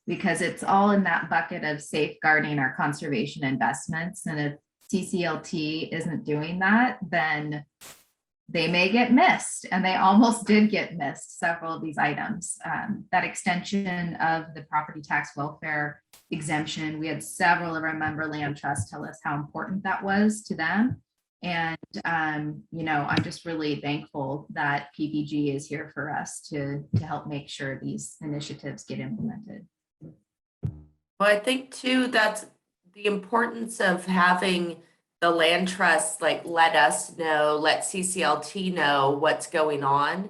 Speaker 5: because it's all in that bucket of safeguarding our conservation investments. And if CCLT isn't doing that, then they may get missed, and they almost did get missed, several of these items. That extension of the property tax welfare exemption, we had several of our member land trusts tell us how important that was to them. And, I'm just really thankful that PPG is here for us to help make sure these initiatives get implemented.
Speaker 4: well, I think too, that's the importance of having the land trust, like, let us know, let CCLT know what's going on.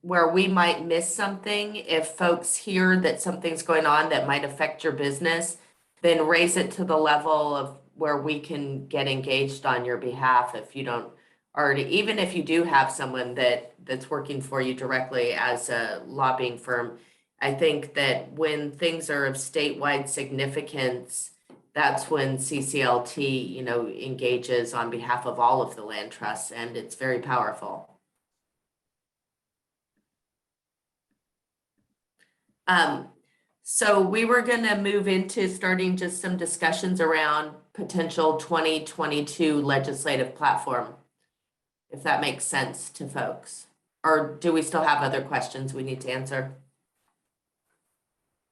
Speaker 4: Where we might miss something, if folks hear that something's going on that might affect your business, then raise it to the level of where we can get engaged on your behalf if you don't already, even if you do have someone that's working for you directly as a lobbying firm. I think that when things are of statewide significance, that's when CCLT, engages on behalf of all of the land trusts, and it's very powerful. So we were gonna move into starting just some discussions around potential 2022 legislative platform, if that makes sense to folks. Or do we still have other questions we need to answer?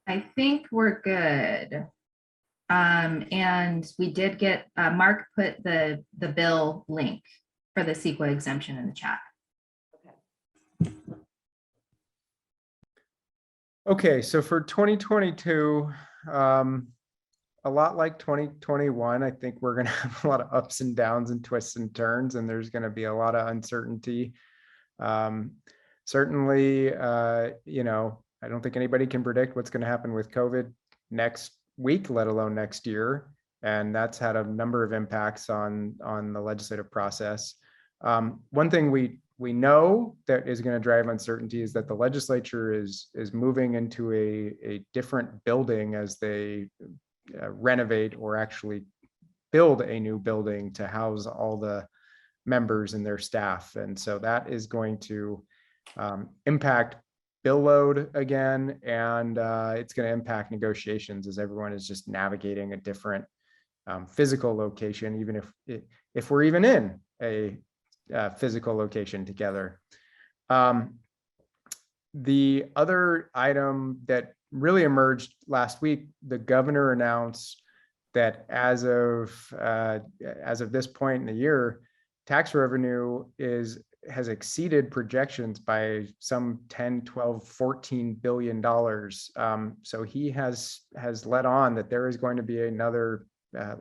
Speaker 5: I think we're good. And we did get, Mark put the bill link for the CEQA exemption in the chat.
Speaker 6: Okay, so for 2022, a lot like 2021, I think we're going to have a lot of ups and downs and twists and turns, and there's going to be a lot of uncertainty. Certainly, I don't think anybody can predict what's going to happen with COVID next week, let alone next year. And that's had a number of impacts on the legislative process. One thing we know that is going to drive uncertainty is that the legislature is moving into a different building as they renovate or actually build a new building to house all the members and their staff. And so that is going to impact bill load again, and it's going to impact negotiations as everyone is just navigating a different physical location, even if we're even in a physical location together. The other item that really emerged last week, the governor announced that as of this point in the year, tax revenue has exceeded projections by some 10, 12, 14 billion dollars. So he has let on that there is going to be another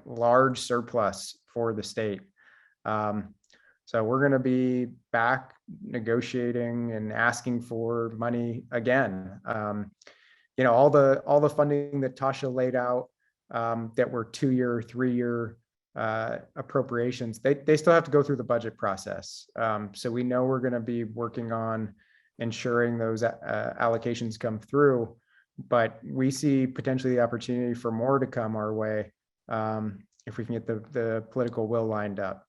Speaker 6: large surplus for the state. So we're going to be back negotiating and asking for money again. All the funding that Tasha laid out that were 2-year, 3-year appropriations, they still have to go through the budget process. So we know we're going to be working on ensuring those allocations come through, but we see potentially the opportunity for more to come our way if we can get the political will lined up.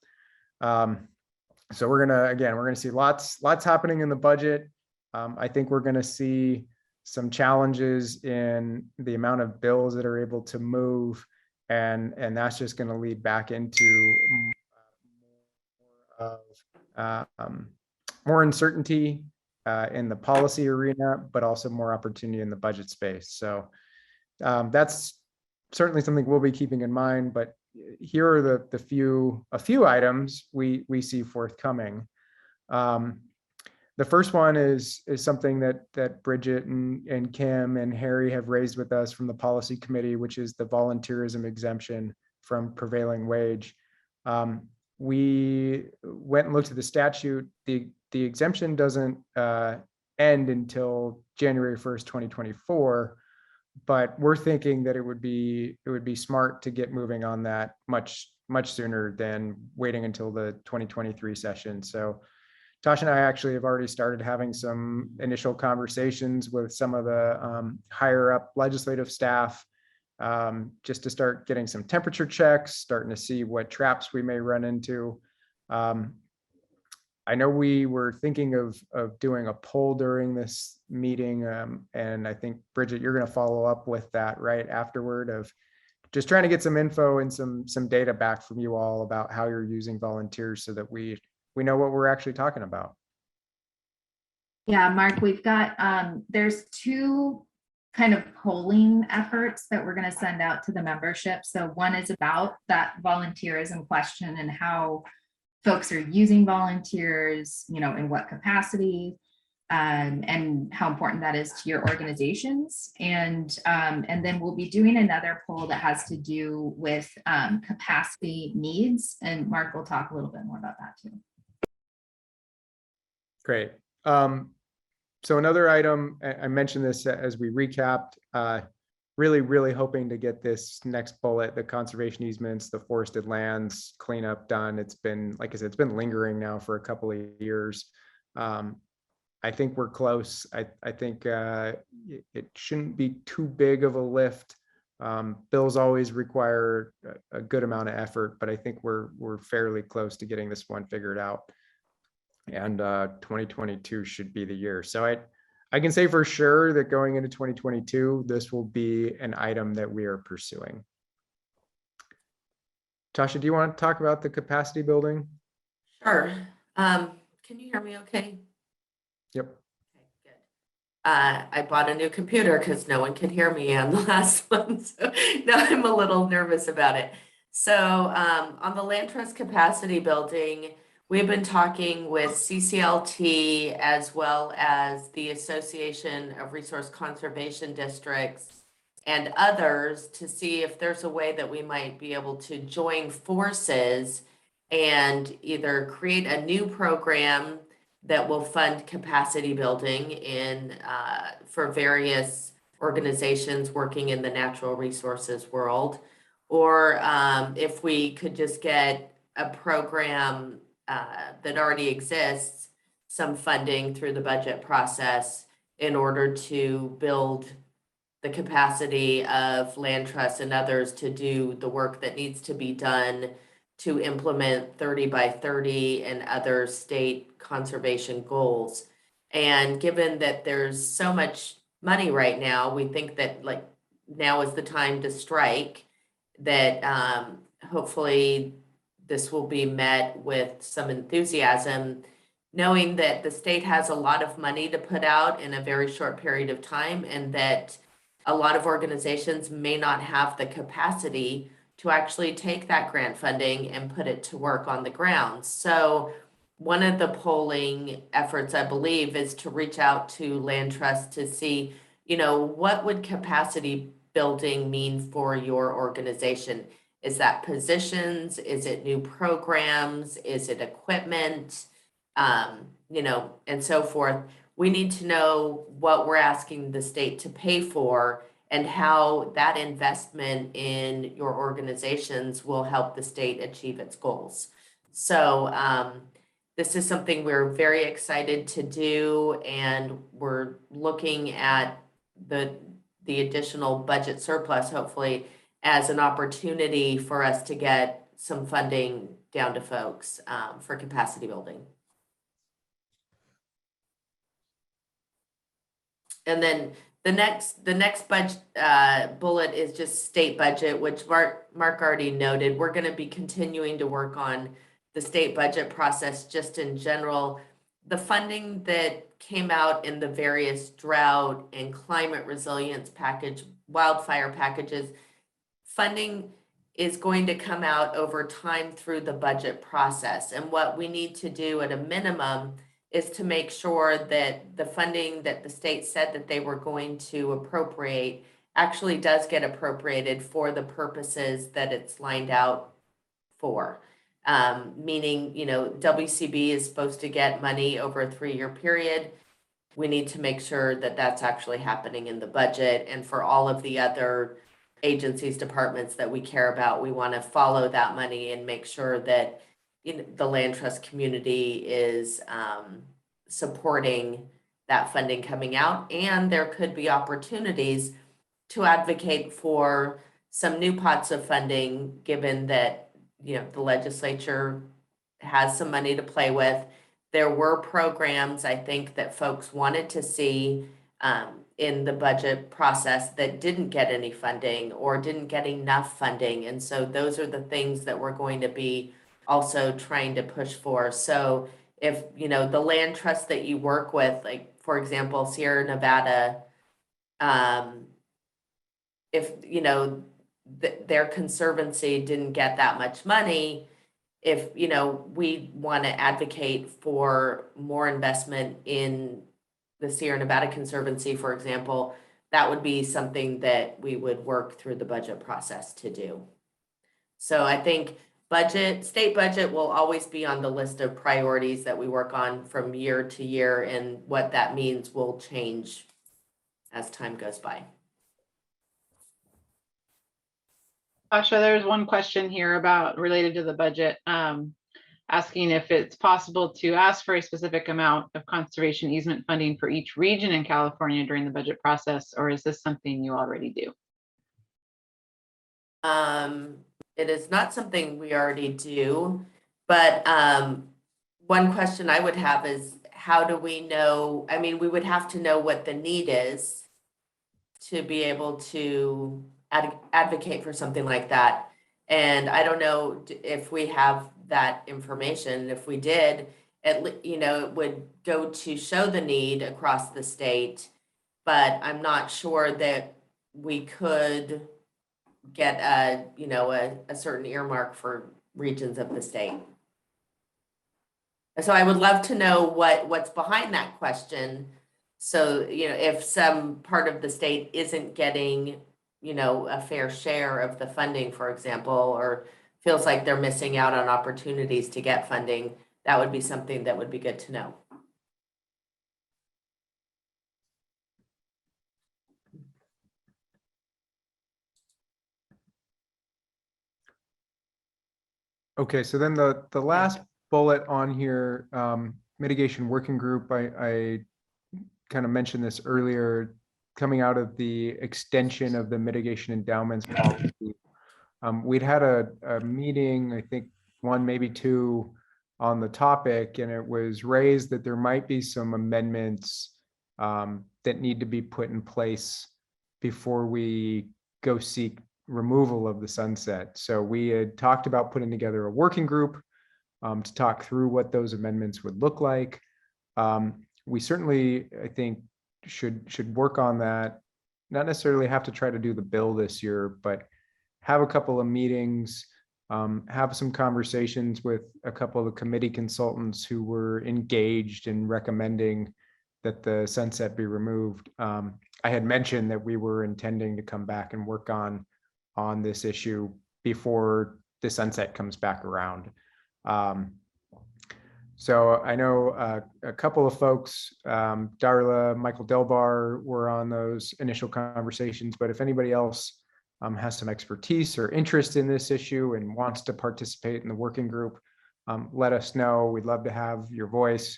Speaker 6: So we're gonna see lots happening in the budget. I think we're gonna see some challenges in the amount of bills that are able to move, and that's just going to lead back into more uncertainty in the policy arena, but also more opportunity in the budget space. So that's certainly something we'll be keeping in mind. But here are a few items we see forthcoming. The first one is something that Bridget and Kim and Harry have raised with us from the policy committee, which is the volunteerism exemption from prevailing wage. We went and looked at the statute. The exemption doesn't end until January 1st, 2024. But we're thinking that it would be smart to get moving on that much sooner than waiting until the 2023 session. So Tasha and I actually have already started having some initial conversations with some of the higher up legislative staff just to start getting some temperature checks, starting to see what traps we may run into. I know we were thinking of doing a poll during this meeting, and I think, Bridget, you're going to follow up with that right afterward, of just trying to get some info and some data back from you all about how you're using volunteers so that we know what we're actually talking about.
Speaker 5: Yeah, Mark, we've got, there's 2 kind of polling efforts that we're going to send out to the membership. So one is about that volunteerism question and how folks are using volunteers, in what capacity, and how important that is to your organizations. And then we'll be doing another poll that has to do with capacity needs. And Mark will talk a little bit more about that too.
Speaker 6: Great. So another item, I mentioned this as we recapped, really hoping to get this next bullet, the conservation easements, the forested lands cleanup done. It's been, like I said, it's been lingering now for a couple of years. I think we're close. I think it shouldn't be too big of a lift. Bills always require a good amount of effort, but I think we're fairly close to getting this one figured out. And 2022 should be the year. So I can say for sure that going into 2022, this will be an item that we are pursuing. Tasha, do you want to talk about the capacity building?
Speaker 4: Sure. Can you hear me okay?
Speaker 6: Yep.
Speaker 4: Okay, good. I bought a new computer because no one could hear me on the last one. So now I'm a little nervous about it. So on the land trust capacity building, we've been talking with CCLT as well as the Association of Resource Conservation Districts and others to see if there's a way that we might be able to join forces and either create a new program that will fund capacity building for various organizations working in the natural resources world, or if we could just get a program that already exists, some funding through the budget process in order to build the capacity of land trusts and others to do the work that needs to be done to implement 30 by 30 and other state conservation goals. And given that there's so much money right now, we think that like now is the time to strike, that hopefully this will be met with some enthusiasm, knowing that the state has a lot of money to put out in a very short period of time, and that a lot of organizations may not have the capacity to actually take that grant funding and put it to work on the ground. So one of the polling efforts, I believe, is to reach out to land trusts to see, what would capacity building mean for your organization? Is that positions? Is it new programs? Is it equipment? And so forth. We need to know what we're asking the state to pay for and how that investment in your organizations will help the state achieve its goals. So this is something we're very excited to do, and we're looking at the additional budget surplus, hopefully, as an opportunity for us to get some funding down to folks for capacity building. And then the next budget bullet is just state budget, which Mark already noted. We're going to be continuing to work on the state budget process just in general. The funding that came out in the various drought and climate resilience package, wildfire packages, funding is going to come out over time through the budget process. And what we need to do at a minimum is to make sure that the funding that the state said that they were going to appropriate actually does get appropriated for the purposes that it's lined out for. Meaning, WCB is supposed to get money over a 3-year period. We need to make sure that that's actually happening in the budget. And for all of the other agencies, departments that we care about, we want to follow that money and make sure that the land trust community is supporting that funding coming out. And there could be opportunities to advocate for some new pots of funding, given that, you know, the legislature has some money to play with. There were programs, I think, that folks wanted to see in the budget process that didn't get any funding or didn't get enough funding. And so those are the things that we're going to be also trying to push for. So if, you know, the land trust that you work with, like, for example, Sierra Nevada, if, you know, their conservancy didn't get that much money, if, you know, we want to advocate for more investment in the Sierra Nevada Conservancy, for example, that would be something that we would work through the budget process to do. So I think state budget will always be on the list of priorities that we work on from year to year, and what that means will change as time goes by.
Speaker 3: Asha, there's one question here about related to the budget, asking if it's possible to ask for a specific amount of conservation easement funding for each region in California during the budget process, or is this something you already do?
Speaker 4: It is not something we already do, but one question I would have is, how do we know? I mean, we would have to know what the need is to be able to advocate for something like that. And I don't know if we have that information. If we did, you know, it would go to show the need across the state, but I'm not sure that we could get a, you know, a certain earmark for regions of the state. So I would love to know what's behind that question. So, you know, if some part of the state isn't getting, you know, a fair share of the funding, for example, or feels like they're missing out on opportunities to get funding, that would be something that would be good to know.
Speaker 6: Okay, so then the last bullet on here, mitigation working group, I kind of mentioned this earlier, coming out of the extension of the mitigation endowments policy. We'd had a meeting, I think one, maybe two, on the topic, and it was raised that there might be some amendments that need to be put in place before we go seek removal of the sunset. So we had talked about putting together a working group to talk through what those amendments would look like. We certainly, I think, should work on that. Not necessarily have to try to do the bill this year, but have a couple of meetings, have some conversations with a couple of the committee consultants who were engaged in recommending that the sunset be removed. I had mentioned that we were intending to come back and work on this issue before the sunset comes back around. So I know a couple of folks, Darla, Michael Delbar, were on those initial conversations, but if anybody else has some expertise or interest in this issue and wants to participate in the working group, let us know. We'd love to have your voice.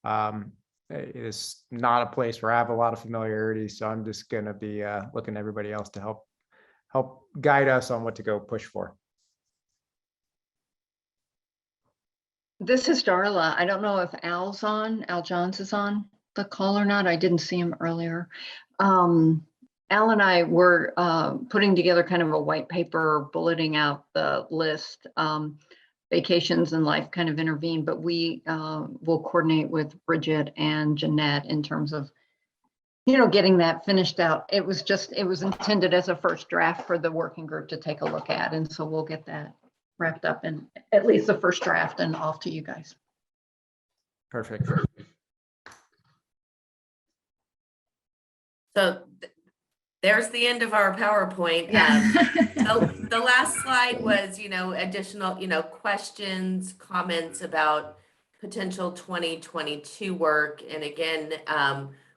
Speaker 6: It is not a place where I have a lot of familiarity, so I'm just going to be looking to everybody else to help guide us on what to go push for.
Speaker 7: This is Darla. I don't know if Al Johns is on the call or not. I didn't see him earlier. Al and I were putting together kind of a white paper, bulleting out the list. Vacations and life kind of intervene, but we will coordinate with Bridget and Jeanette in terms of, you know, getting that finished out. It was intended as a first draft for the working group to take a look at. And so we'll get that wrapped up in at least the first draft and off to you guys.
Speaker 6: Perfect.
Speaker 4: So there's the end of our PowerPoint.
Speaker 5: Yeah.
Speaker 4: The last slide was, you know, additional, you know, questions, comments about potential 2022 work. And again,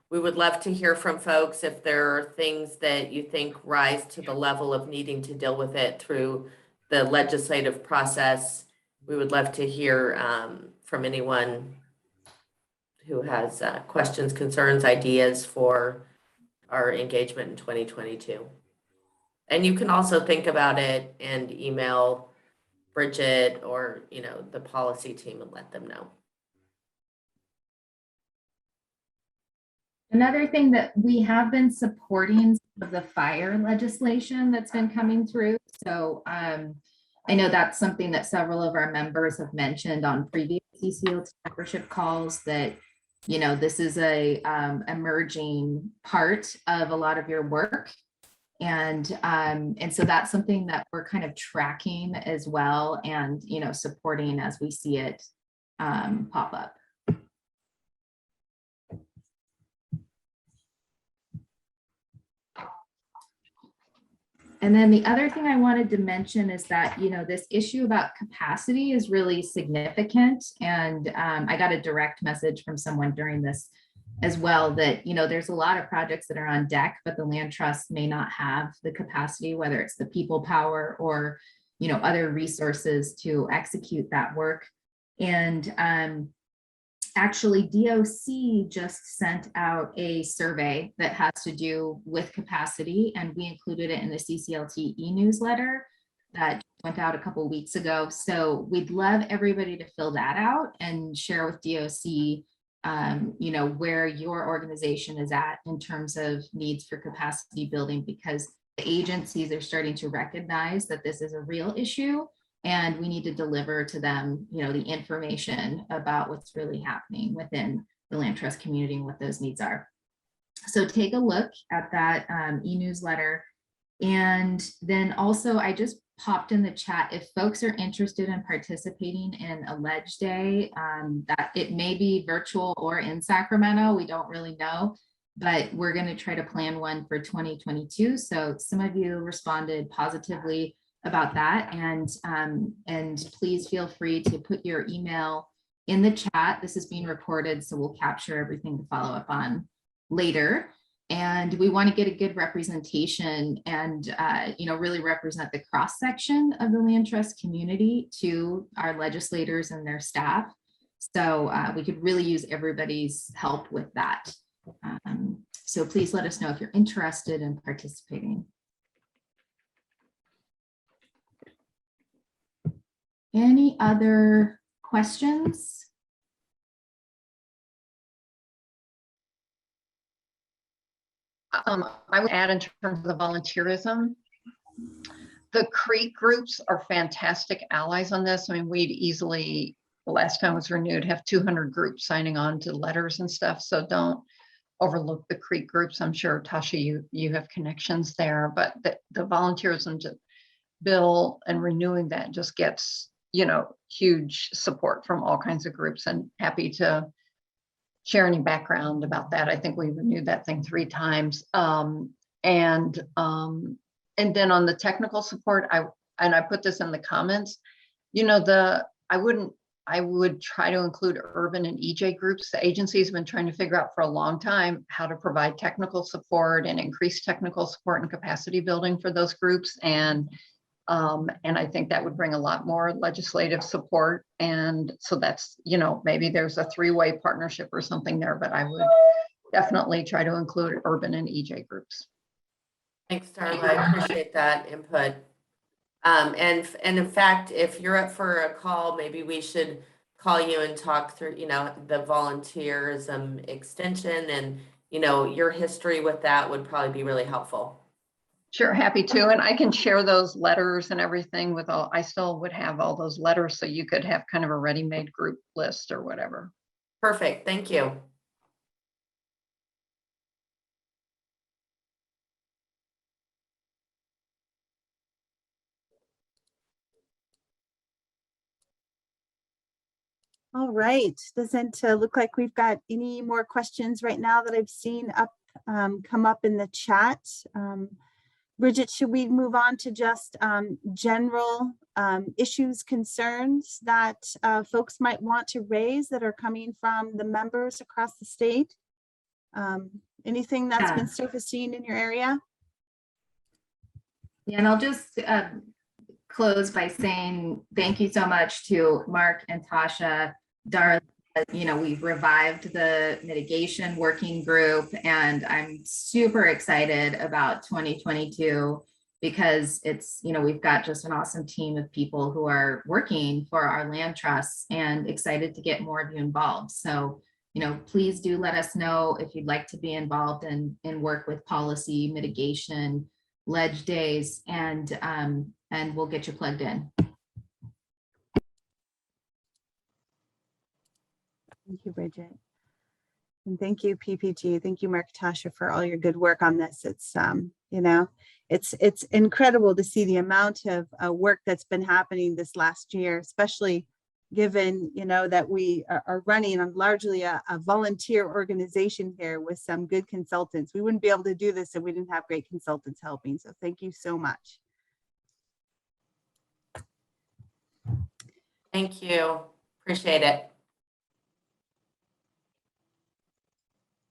Speaker 4: we would love to hear from folks if there are things that you think rise to the level of needing to deal with it through the legislative process. We would love to hear from anyone who has questions, concerns, ideas for our engagement in 2022. And you can also think about it and email Bridget or, the policy team and let them know.
Speaker 5: Another thing that we have been supporting of the fire legislation that's been coming through. So I know that's something that several of our members have mentioned on previous CCLT membership calls, that, this is a emerging part of a lot of your work. And so that's something that we're kind of tracking as well, and, supporting as we see it pop up. And then the other thing I wanted to mention is that, this issue about capacity is really significant. And I got a direct message from someone during this as well that, there's a lot of projects that are on deck, but the land trust may not have the capacity, whether it's the people power or, other resources to execute that work. And actually, DOC just sent out a survey that has to do with capacity, and we included it in the CCLT e-newsletter that went out a couple of weeks ago. So we'd love everybody to fill that out and share with DOC, where your organization is at in terms of needs for capacity building, because the agencies are starting to recognize that this is a real issue. And we need to deliver to them, the information about what's really happening within the land trust community and what those needs are. So take a look at that e-newsletter. And then also, I just popped in the chat, if folks are interested in participating in a Ledge Day, that it may be virtual or in Sacramento, we don't really know, but we're going to try to plan one for 2022. So some of you responded positively about that, and please feel free to put your email in the chat. This is being recorded, so we'll capture everything to follow up on later. And we want to get a good representation and really represent the cross section of the land trust community to our legislators and their staff. So we could really use everybody's help with that. So please let us know if you're interested in participating. Any other questions?
Speaker 7: I would add, in terms of the volunteerism, the CREEK groups are fantastic allies on this. I mean, we'd easily, the last time it was renewed, have 200 groups signing on to letters and stuff. So don't overlook the CREEK groups. I'm sure, Tasha, you have connections there, but the volunteerism bill and renewing that just gets, huge support from all kinds of groups, and happy to share any background about that. I think we renewed that thing 3 times. And then on the technical support, I put this in the comments, I would try to include urban and EJ groups. The agency has been trying to figure out for a long time how to provide technical support and increase technical support and capacity building for those groups. And I think that would bring a lot more legislative support. And so that's, maybe there's a 3-way partnership or something there, but I would definitely try to include urban and EJ groups.
Speaker 4: Thanks, Darla. I appreciate that input. And in fact, if you're up for a call, maybe we should call you and talk through, the volunteerism extension, and, your history with that would probably be really helpful.
Speaker 7: Sure, happy to. And I can share those letters and everything with I still would have all those letters, so you could have kind of a ready-made group list or whatever.
Speaker 4: Perfect. Thank you.
Speaker 1: All right, doesn't look like we've got any more questions right now that I've seen come up in the chat. Bridget, should we move on to just general issues, concerns that folks might want to raise that are coming from the members across the state? Anything that's been surfacing in your area?
Speaker 5: Yeah, and I'll just close by saying thank you so much to Mark and Tasha, Darla. We've revived the mitigation working group, and I'm super excited about 2022 because it's, we've got just an awesome team of people who are working for our land trusts and excited to get more of you involved. So, please do let us know if you'd like to be involved and work with policy mitigation, ledge days, and we'll get you plugged in.
Speaker 1: Thank you, Bridget. And thank you, PPG. Thank you, Mark Tasha, for all your good work on this. It's, it's incredible to see the amount of work that's been happening this last year, especially given, that we are running on largely a volunteer organization here with some good consultants. We wouldn't be able to do this if we didn't have great consultants helping. So thank you so much.
Speaker 4: Thank you. Appreciate it.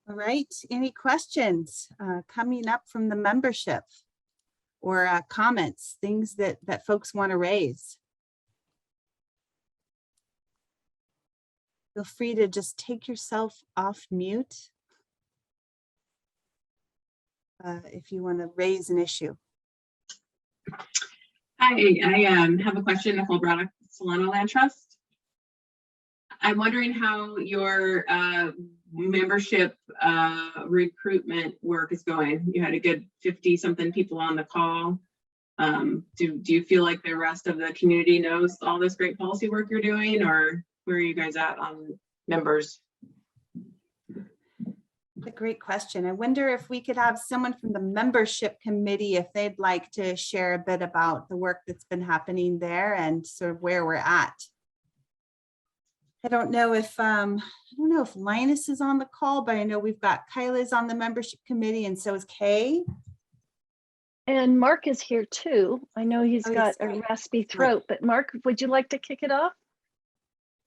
Speaker 1: All right, any questions coming up from the membership or comments, things that folks want to raise? Feel free to just take yourself off mute if you want to raise an issue.
Speaker 8: Hi, I have a question, Nicole Braddock, Solano Land Trust. I'm wondering how your membership recruitment work is going. You had a good 50-something people on the call. Do you feel like the rest of the community knows all this great policy work you're doing, or where are you guys at on members?
Speaker 1: That's a great question. I wonder if we could have someone from the membership committee, if they'd like to share a bit about the work that's been happening there and sort of where we're at. I don't know if Linus is on the call, but I know we've got Kyla's on the membership committee, and so is Kay.
Speaker 9: And Mark is here too. I know he's got a
Speaker 1: great.
Speaker 9: raspy throat, but Mark, would you like to kick it off?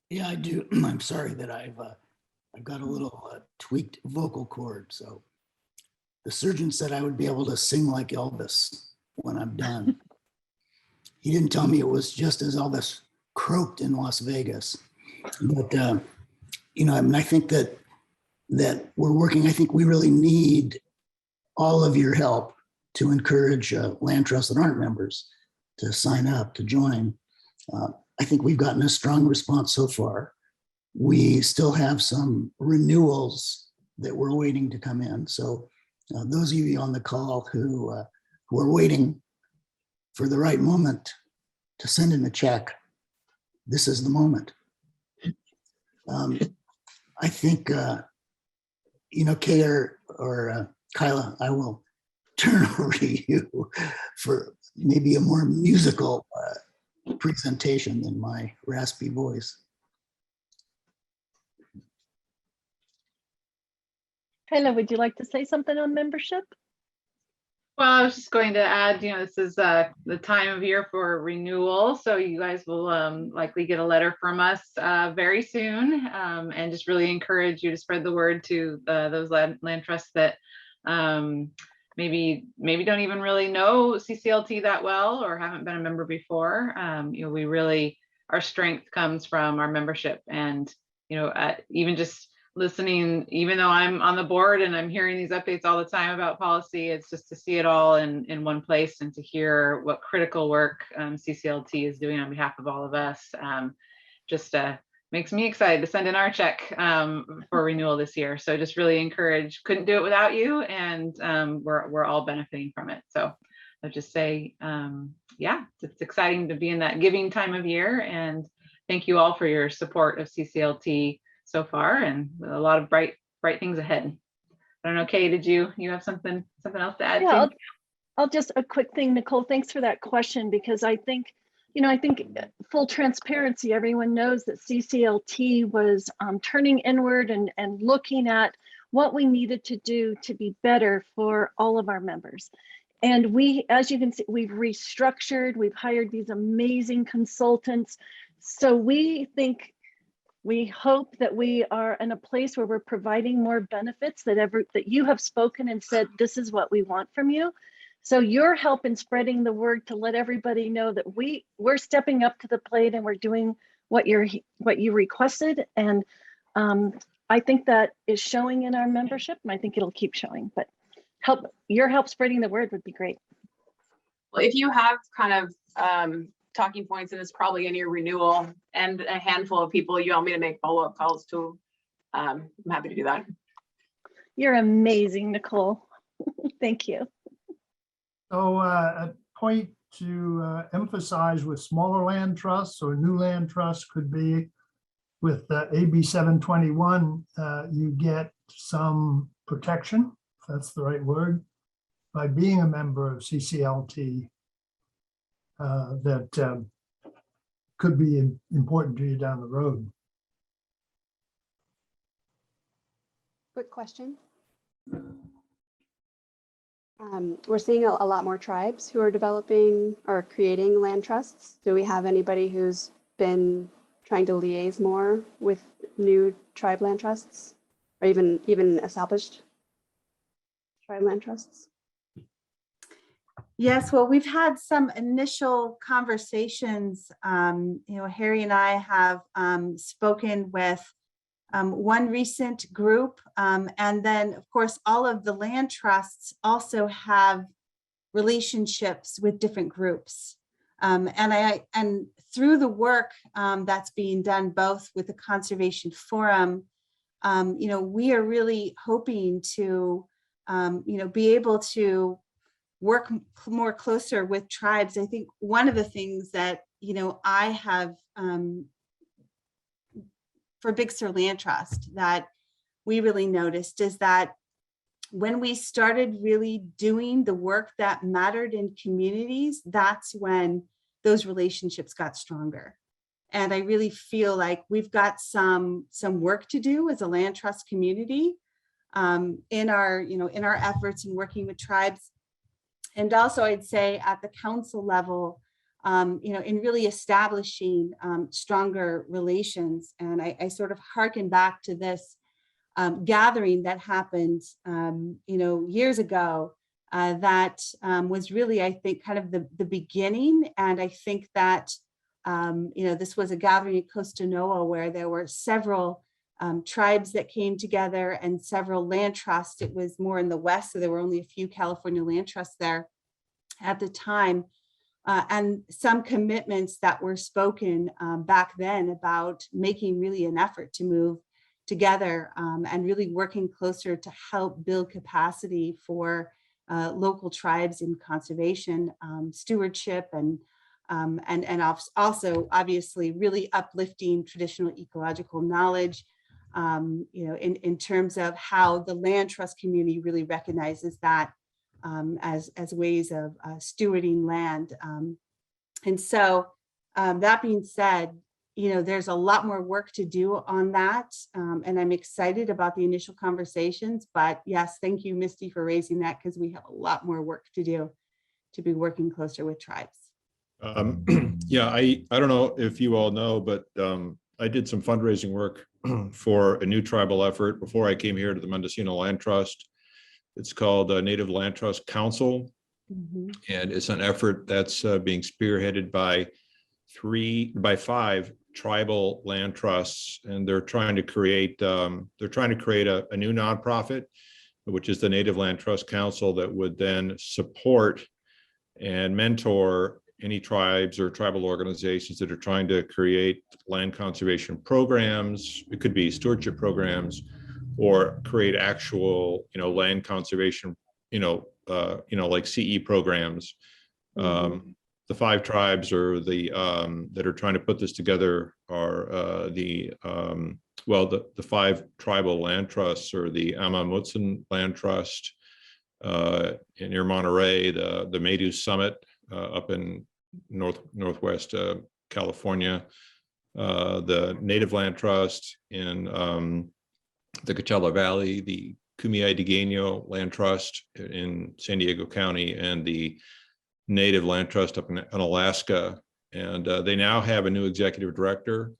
Speaker 10: Yeah, I do. I'm sorry that I've got a little tweaked vocal cord. So the surgeon said I would be able to sing like Elvis when I'm done. He didn't tell me it was just as Elvis croaked in Las Vegas. But, I think that we're working. I think we really need all of your help to encourage land trusts that aren't members to sign up, to join. I think we've gotten a strong response so far. We still have some renewals that we're waiting to come in. So those of you on the call who are waiting for the right moment to send in a check, this is the moment. I think, Kay or Kyla, I will turn over to you for maybe a more musical presentation than my raspy voice.
Speaker 9: Kyla, would you like to say something on membership?
Speaker 3: Well, I was just going to add, this is the time of year for renewal. So you guys will likely get a letter from us very soon, and just really encourage you to spread the word to those land trusts that maybe don't even really know CCLT that well or haven't been a member before. We really, our strength comes from our membership, and even just listening, even though I'm on the board and I'm hearing these updates all the time about policy, it's just to see it all in one place and to hear what critical work CCLT is doing on behalf of all of us. Just makes me excited to send in our check for renewal this year. So just really encourage, couldn't do it without you, and we're all benefiting from it. So I'll just say, yeah, it's exciting to be in that giving time of year, and thank you all for your support of CCLT so far, and a lot of bright things ahead. I don't know, Kay, did you have something else to add?
Speaker 9: Yeah, I'll just a quick thing, Nicole. Thanks for that question, because I think full transparency, everyone knows that CCLT was turning inward and looking at what we needed to do to be better for all of our members. And we, as you can see, we've restructured, we've hired these amazing consultants. So we hope that we are in a place where we're providing more benefits that you have spoken and said, this is what we want from you. So your help in spreading the word to let everybody know that we're stepping up to the plate and we're doing what you requested. And I think that is showing in our membership, and I think it'll keep showing, but your help spreading the word would be great.
Speaker 8: Well, if you have kind of talking points, and it's probably in your renewal, and a handful of people you want me to make follow-up calls to, I'm happy to do that.
Speaker 9: You're amazing, Nicole. Thank you.
Speaker 11: So a point to emphasize with smaller land trusts or new land trusts could be with AB 721, you get some protection, if that's the right word, by being a member of CCLT that could be important to you down the road.
Speaker 12: Quick question. We're seeing a lot more tribes who are developing or creating land trusts. Do we have anybody who's been trying to liaise more with new tribe land trusts, or even established tribe land trusts?
Speaker 1: Yes, well, we've had some initial conversations. Harry and I have spoken with one recent group, and then, of course, all of the land trusts also have relationships with different groups. And through the work that's being done both with the Conservation Forum, we are really hoping to, be able to work more closer with tribes. I think one of the things that, I have for Big Sur Land Trust that we really noticed is that when we started really doing the work that mattered in communities, that's when those relationships got stronger. And I really feel like we've got some work to do as a land trust community in our efforts in working with tribes. And also I'd say at the council level, in really establishing stronger relations. And I sort of hearken back to this gathering that happened, years ago that was really, I think, kind of the beginning. And I think that, this was a gathering at Costanoa where there were several tribes that came together and several land trusts. It was more in the West, so there were only a few California land trusts there at the time. And some commitments that were spoken back then about making really an effort to move together and really working closer to help build capacity for local tribes in conservation, stewardship, and also obviously really uplifting traditional ecological knowledge, in terms of how the land trust community really recognizes that as ways of stewarding land. And so that being said, there's a lot more work to do on that. And I'm excited about the initial conversations, but yes, thank you, Misty, for raising that, because we have a lot more work to do to be working closer with tribes.
Speaker 13: Yeah, I don't know if you all know, but I did some fundraising work for a new tribal effort before I came here to the Mendocino Land Trust. It's called Native Land Trust Council. Mm-hmm. And it's an effort that's being spearheaded by 5 tribal land trusts, and they're trying to create a new nonprofit, which is the Native Land Trust Council, that would then support and mentor any tribes or tribal organizations that are trying to create land conservation programs. It could be stewardship programs, or create actual, land conservation, like CE programs. Mm-hmm. The 5 tribes or the that are trying to put this together are the 5 tribal land trusts, or the Amah Mutsun Land Trust near Monterey, the Maydew Summit up in northwest California, the Native Land Trust in the Coachella Valley, the Kumeyaay Land Trust in San Diego County, and the Native Land Trust up in Alaska. And they now have a new executive director.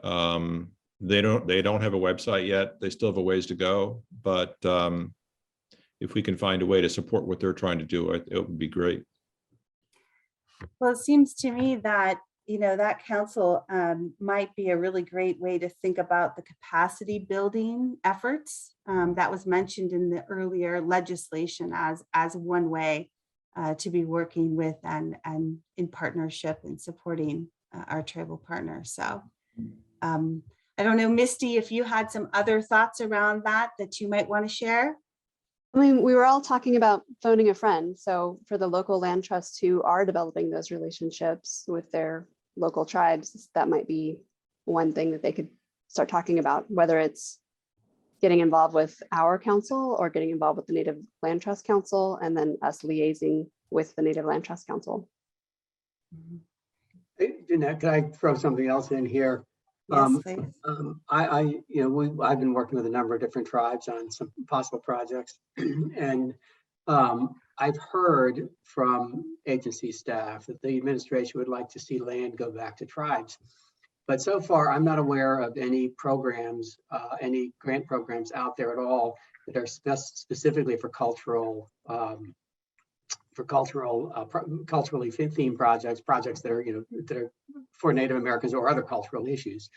Speaker 13: They don't have a website yet. They still have a ways to go, but if we can find a way to support what they're trying to do, it would be great.
Speaker 1: Well, it seems to me that that council might be a really great way to think about the capacity building efforts that was mentioned in the earlier legislation as one way. to be working with and in partnership and supporting our tribal partners. So I don't know, Misty, if you had some other thoughts around that you might want to share.
Speaker 12: I mean, we were all talking about phoning a friend. So for the local land trusts who are developing those relationships with their local tribes, that might be one thing that they could start talking about, whether it's getting involved with our council or getting involved with the Native Land Trust Council, and then us liaising with the Native Land Trust Council.
Speaker 14: Hey, Jeanette, can I throw something else in here?
Speaker 1: Yes, please.
Speaker 14: I've been working with a number of different tribes on some possible projects, and I've heard from agency staff that the administration would like to see land go back to tribes. But so far, I'm not aware of any programs, any grant programs out there at all that are specifically for culturally themed projects that are for Native Americans or other cultural issues.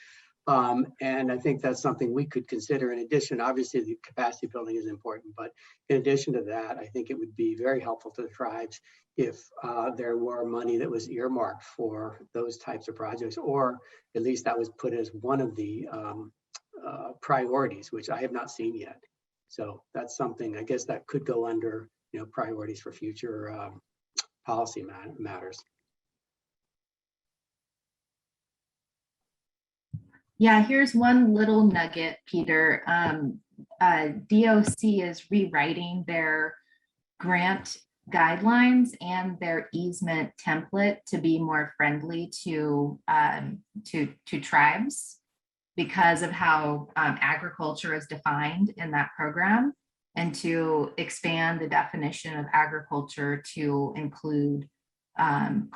Speaker 14: And I think that's something we could consider. In addition, obviously the capacity building is important, but in addition to that, I think it would be very helpful to the tribes if there were money that was earmarked for those types of projects, or at least that was put as one of the priorities, which I have not seen yet. So that's something, I guess, that could go under priorities for future policy matters.
Speaker 5: Yeah, here's one little nugget, Peter. DOC is rewriting their grant guidelines and their easement template to be more friendly to tribes because of how agriculture is defined in that program, and to expand the definition of agriculture to include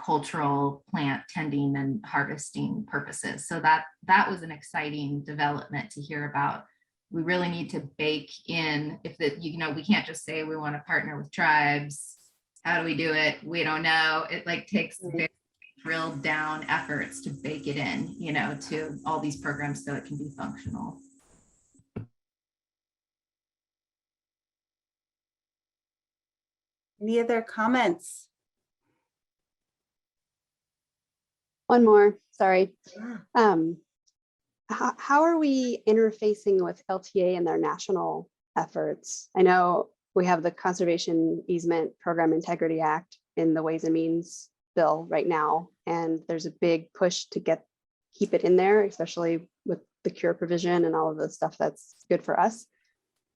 Speaker 5: cultural plant tending and harvesting purposes. So that was an exciting development to hear about. We really need to bake in, we can't just say we want to partner with tribes. How do we do it? We don't know. It takes very drilled down efforts to bake it in, to all these programs so it can be functional.
Speaker 1: Any other comments?
Speaker 12: One more, sorry. How are we interfacing with LTA and their national efforts? I know we have the Conservation Easement Program Integrity Act in the Ways and Means bill right now, and there's a big push to keep it in there, especially with the cure provision and all of the stuff that's good for us.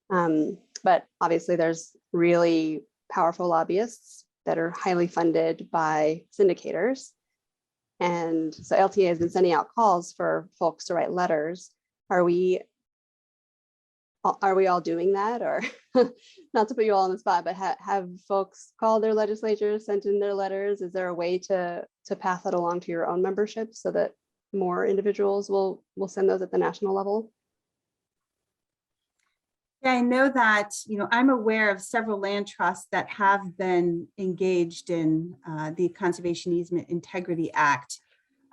Speaker 12: But obviously there's really powerful lobbyists that are highly funded by syndicators. And so LTA has been sending out calls for folks to write letters. Are we all doing that? Or not to put you all on the spot, but have folks called their legislatures, sent in their letters? Is there a way to pass that along to your own membership so that more individuals will send those at the national level?
Speaker 1: Yeah, I know that, I'm aware of several land trusts that have been engaged in the Conservation Easement Integrity Act.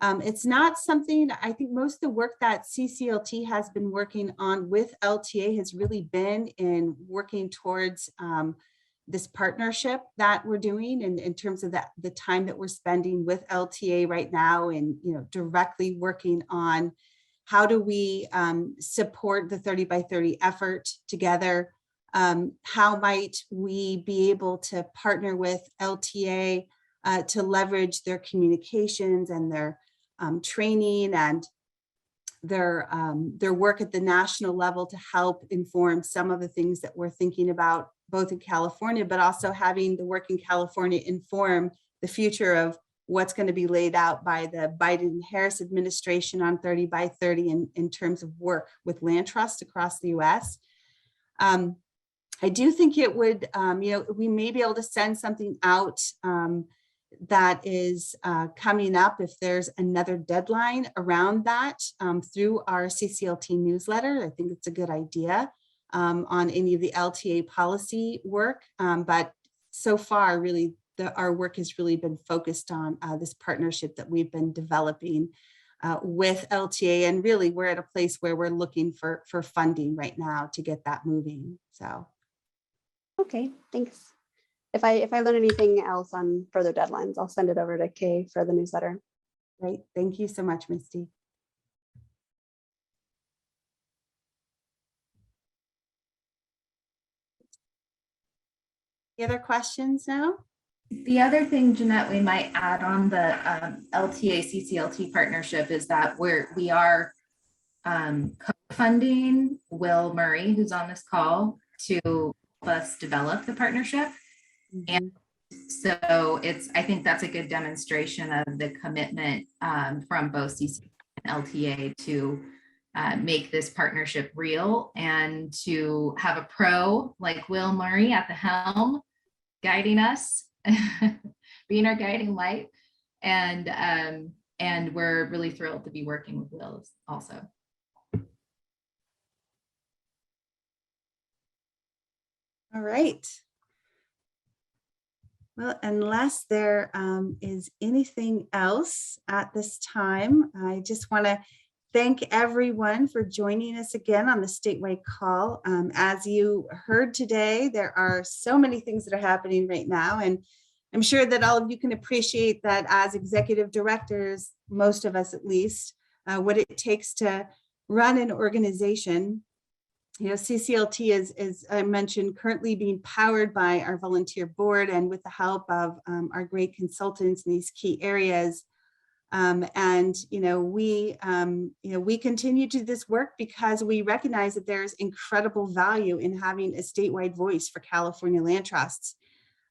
Speaker 1: It's not something, I think most of the work that CCLT has been working on with LTA has really been in working towards this partnership that we're doing in terms of the time that we're spending with LTA right now, and directly working on how do we support the 30 by 30 effort together? How might we be able to partner with LTA to leverage their communications and their training and their work at the national level to help inform some of the things that we're thinking about, both in California, but also having the work in California inform the future of what's going to be laid out by the Biden-Harris administration on 30 by 30 in terms of work with land trusts across the US. I do think it would, we may be able to send something out that is coming up if there's another deadline around that through our CCLT newsletter. I think it's a good idea on any of the LTA policy work. But so far, really, our work has really been focused on this partnership that we've been developing with LTA, and really we're at a place where we're looking for funding right now to get that moving. So,
Speaker 12: okay, thanks. if I learn anything else on further deadlines, I'll send it over to Kay for the newsletter.
Speaker 1: Great. Thank you so much, Misty. Any other questions now?
Speaker 5: The other thing, Jeanette, we might add on the LTA CCLT partnership is that we are co-funding Will Murray, who's on this call, to help us develop the partnership. And so I think that's a good demonstration of the commitment from both CC and LTA to make this partnership real, and to have a pro like Will Murray at the helm guiding us, being our guiding light. And we're really thrilled to be working with Will also.
Speaker 1: All right. Well, unless there is anything else at this time, I just want to thank everyone for joining us again on the statewide call. As you heard today, there are so many things that are happening right now, and I'm sure that all of you can appreciate that as executive directors, most of us at least, what it takes to run an organization. You know, CCLT is, as I mentioned, currently being powered by our volunteer board and with the help of our great consultants in these key areas. And we continue to do this work because we recognize that there's incredible value in having a statewide voice for California land trusts.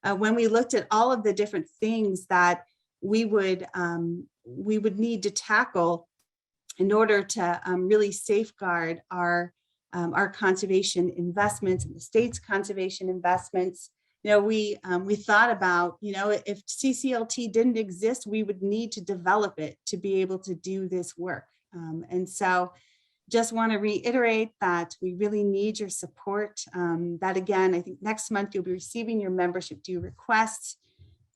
Speaker 1: When we looked at all of the different things that we would need to tackle in order to really safeguard our conservation investments and the state's conservation investments, we thought about, if CCLT didn't exist, we would need to develop it to be able to do this work. And so just want to reiterate that we really need your support. That again, I think next month you'll be receiving your membership due requests.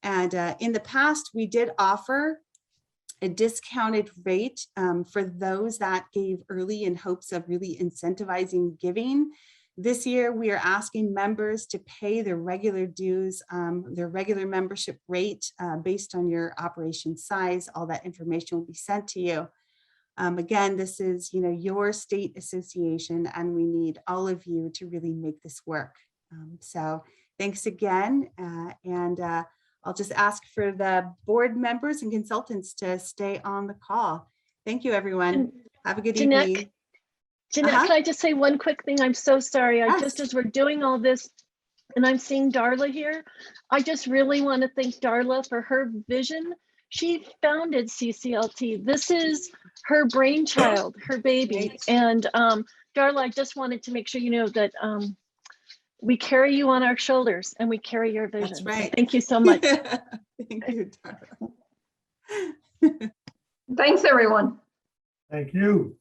Speaker 1: And in the past, we did offer a discounted rate for those that gave early in hopes of really incentivizing giving. This year, we are asking members to pay their regular dues, their regular membership rate based on your operation size. All that information will be sent to you. Again, this is your state association, and we need all of you to really make this work. So thanks again. I'll just ask for the board members and consultants to stay on the call. Thank you, everyone. Have a good evening.
Speaker 9: Jeanette, can I just say one quick thing? I'm so sorry. Just as we're doing all this, and I'm seeing Darla here, I just really want to thank Darla for her vision. She founded CCLT. This is her brainchild, her baby. And Darla, I just wanted to make sure you know that we carry you on our shoulders and we carry your vision.
Speaker 1: That's right.
Speaker 9: So thank you so much.
Speaker 1: Thank you, Darla.
Speaker 7: Thanks, everyone.
Speaker 11: Thank you.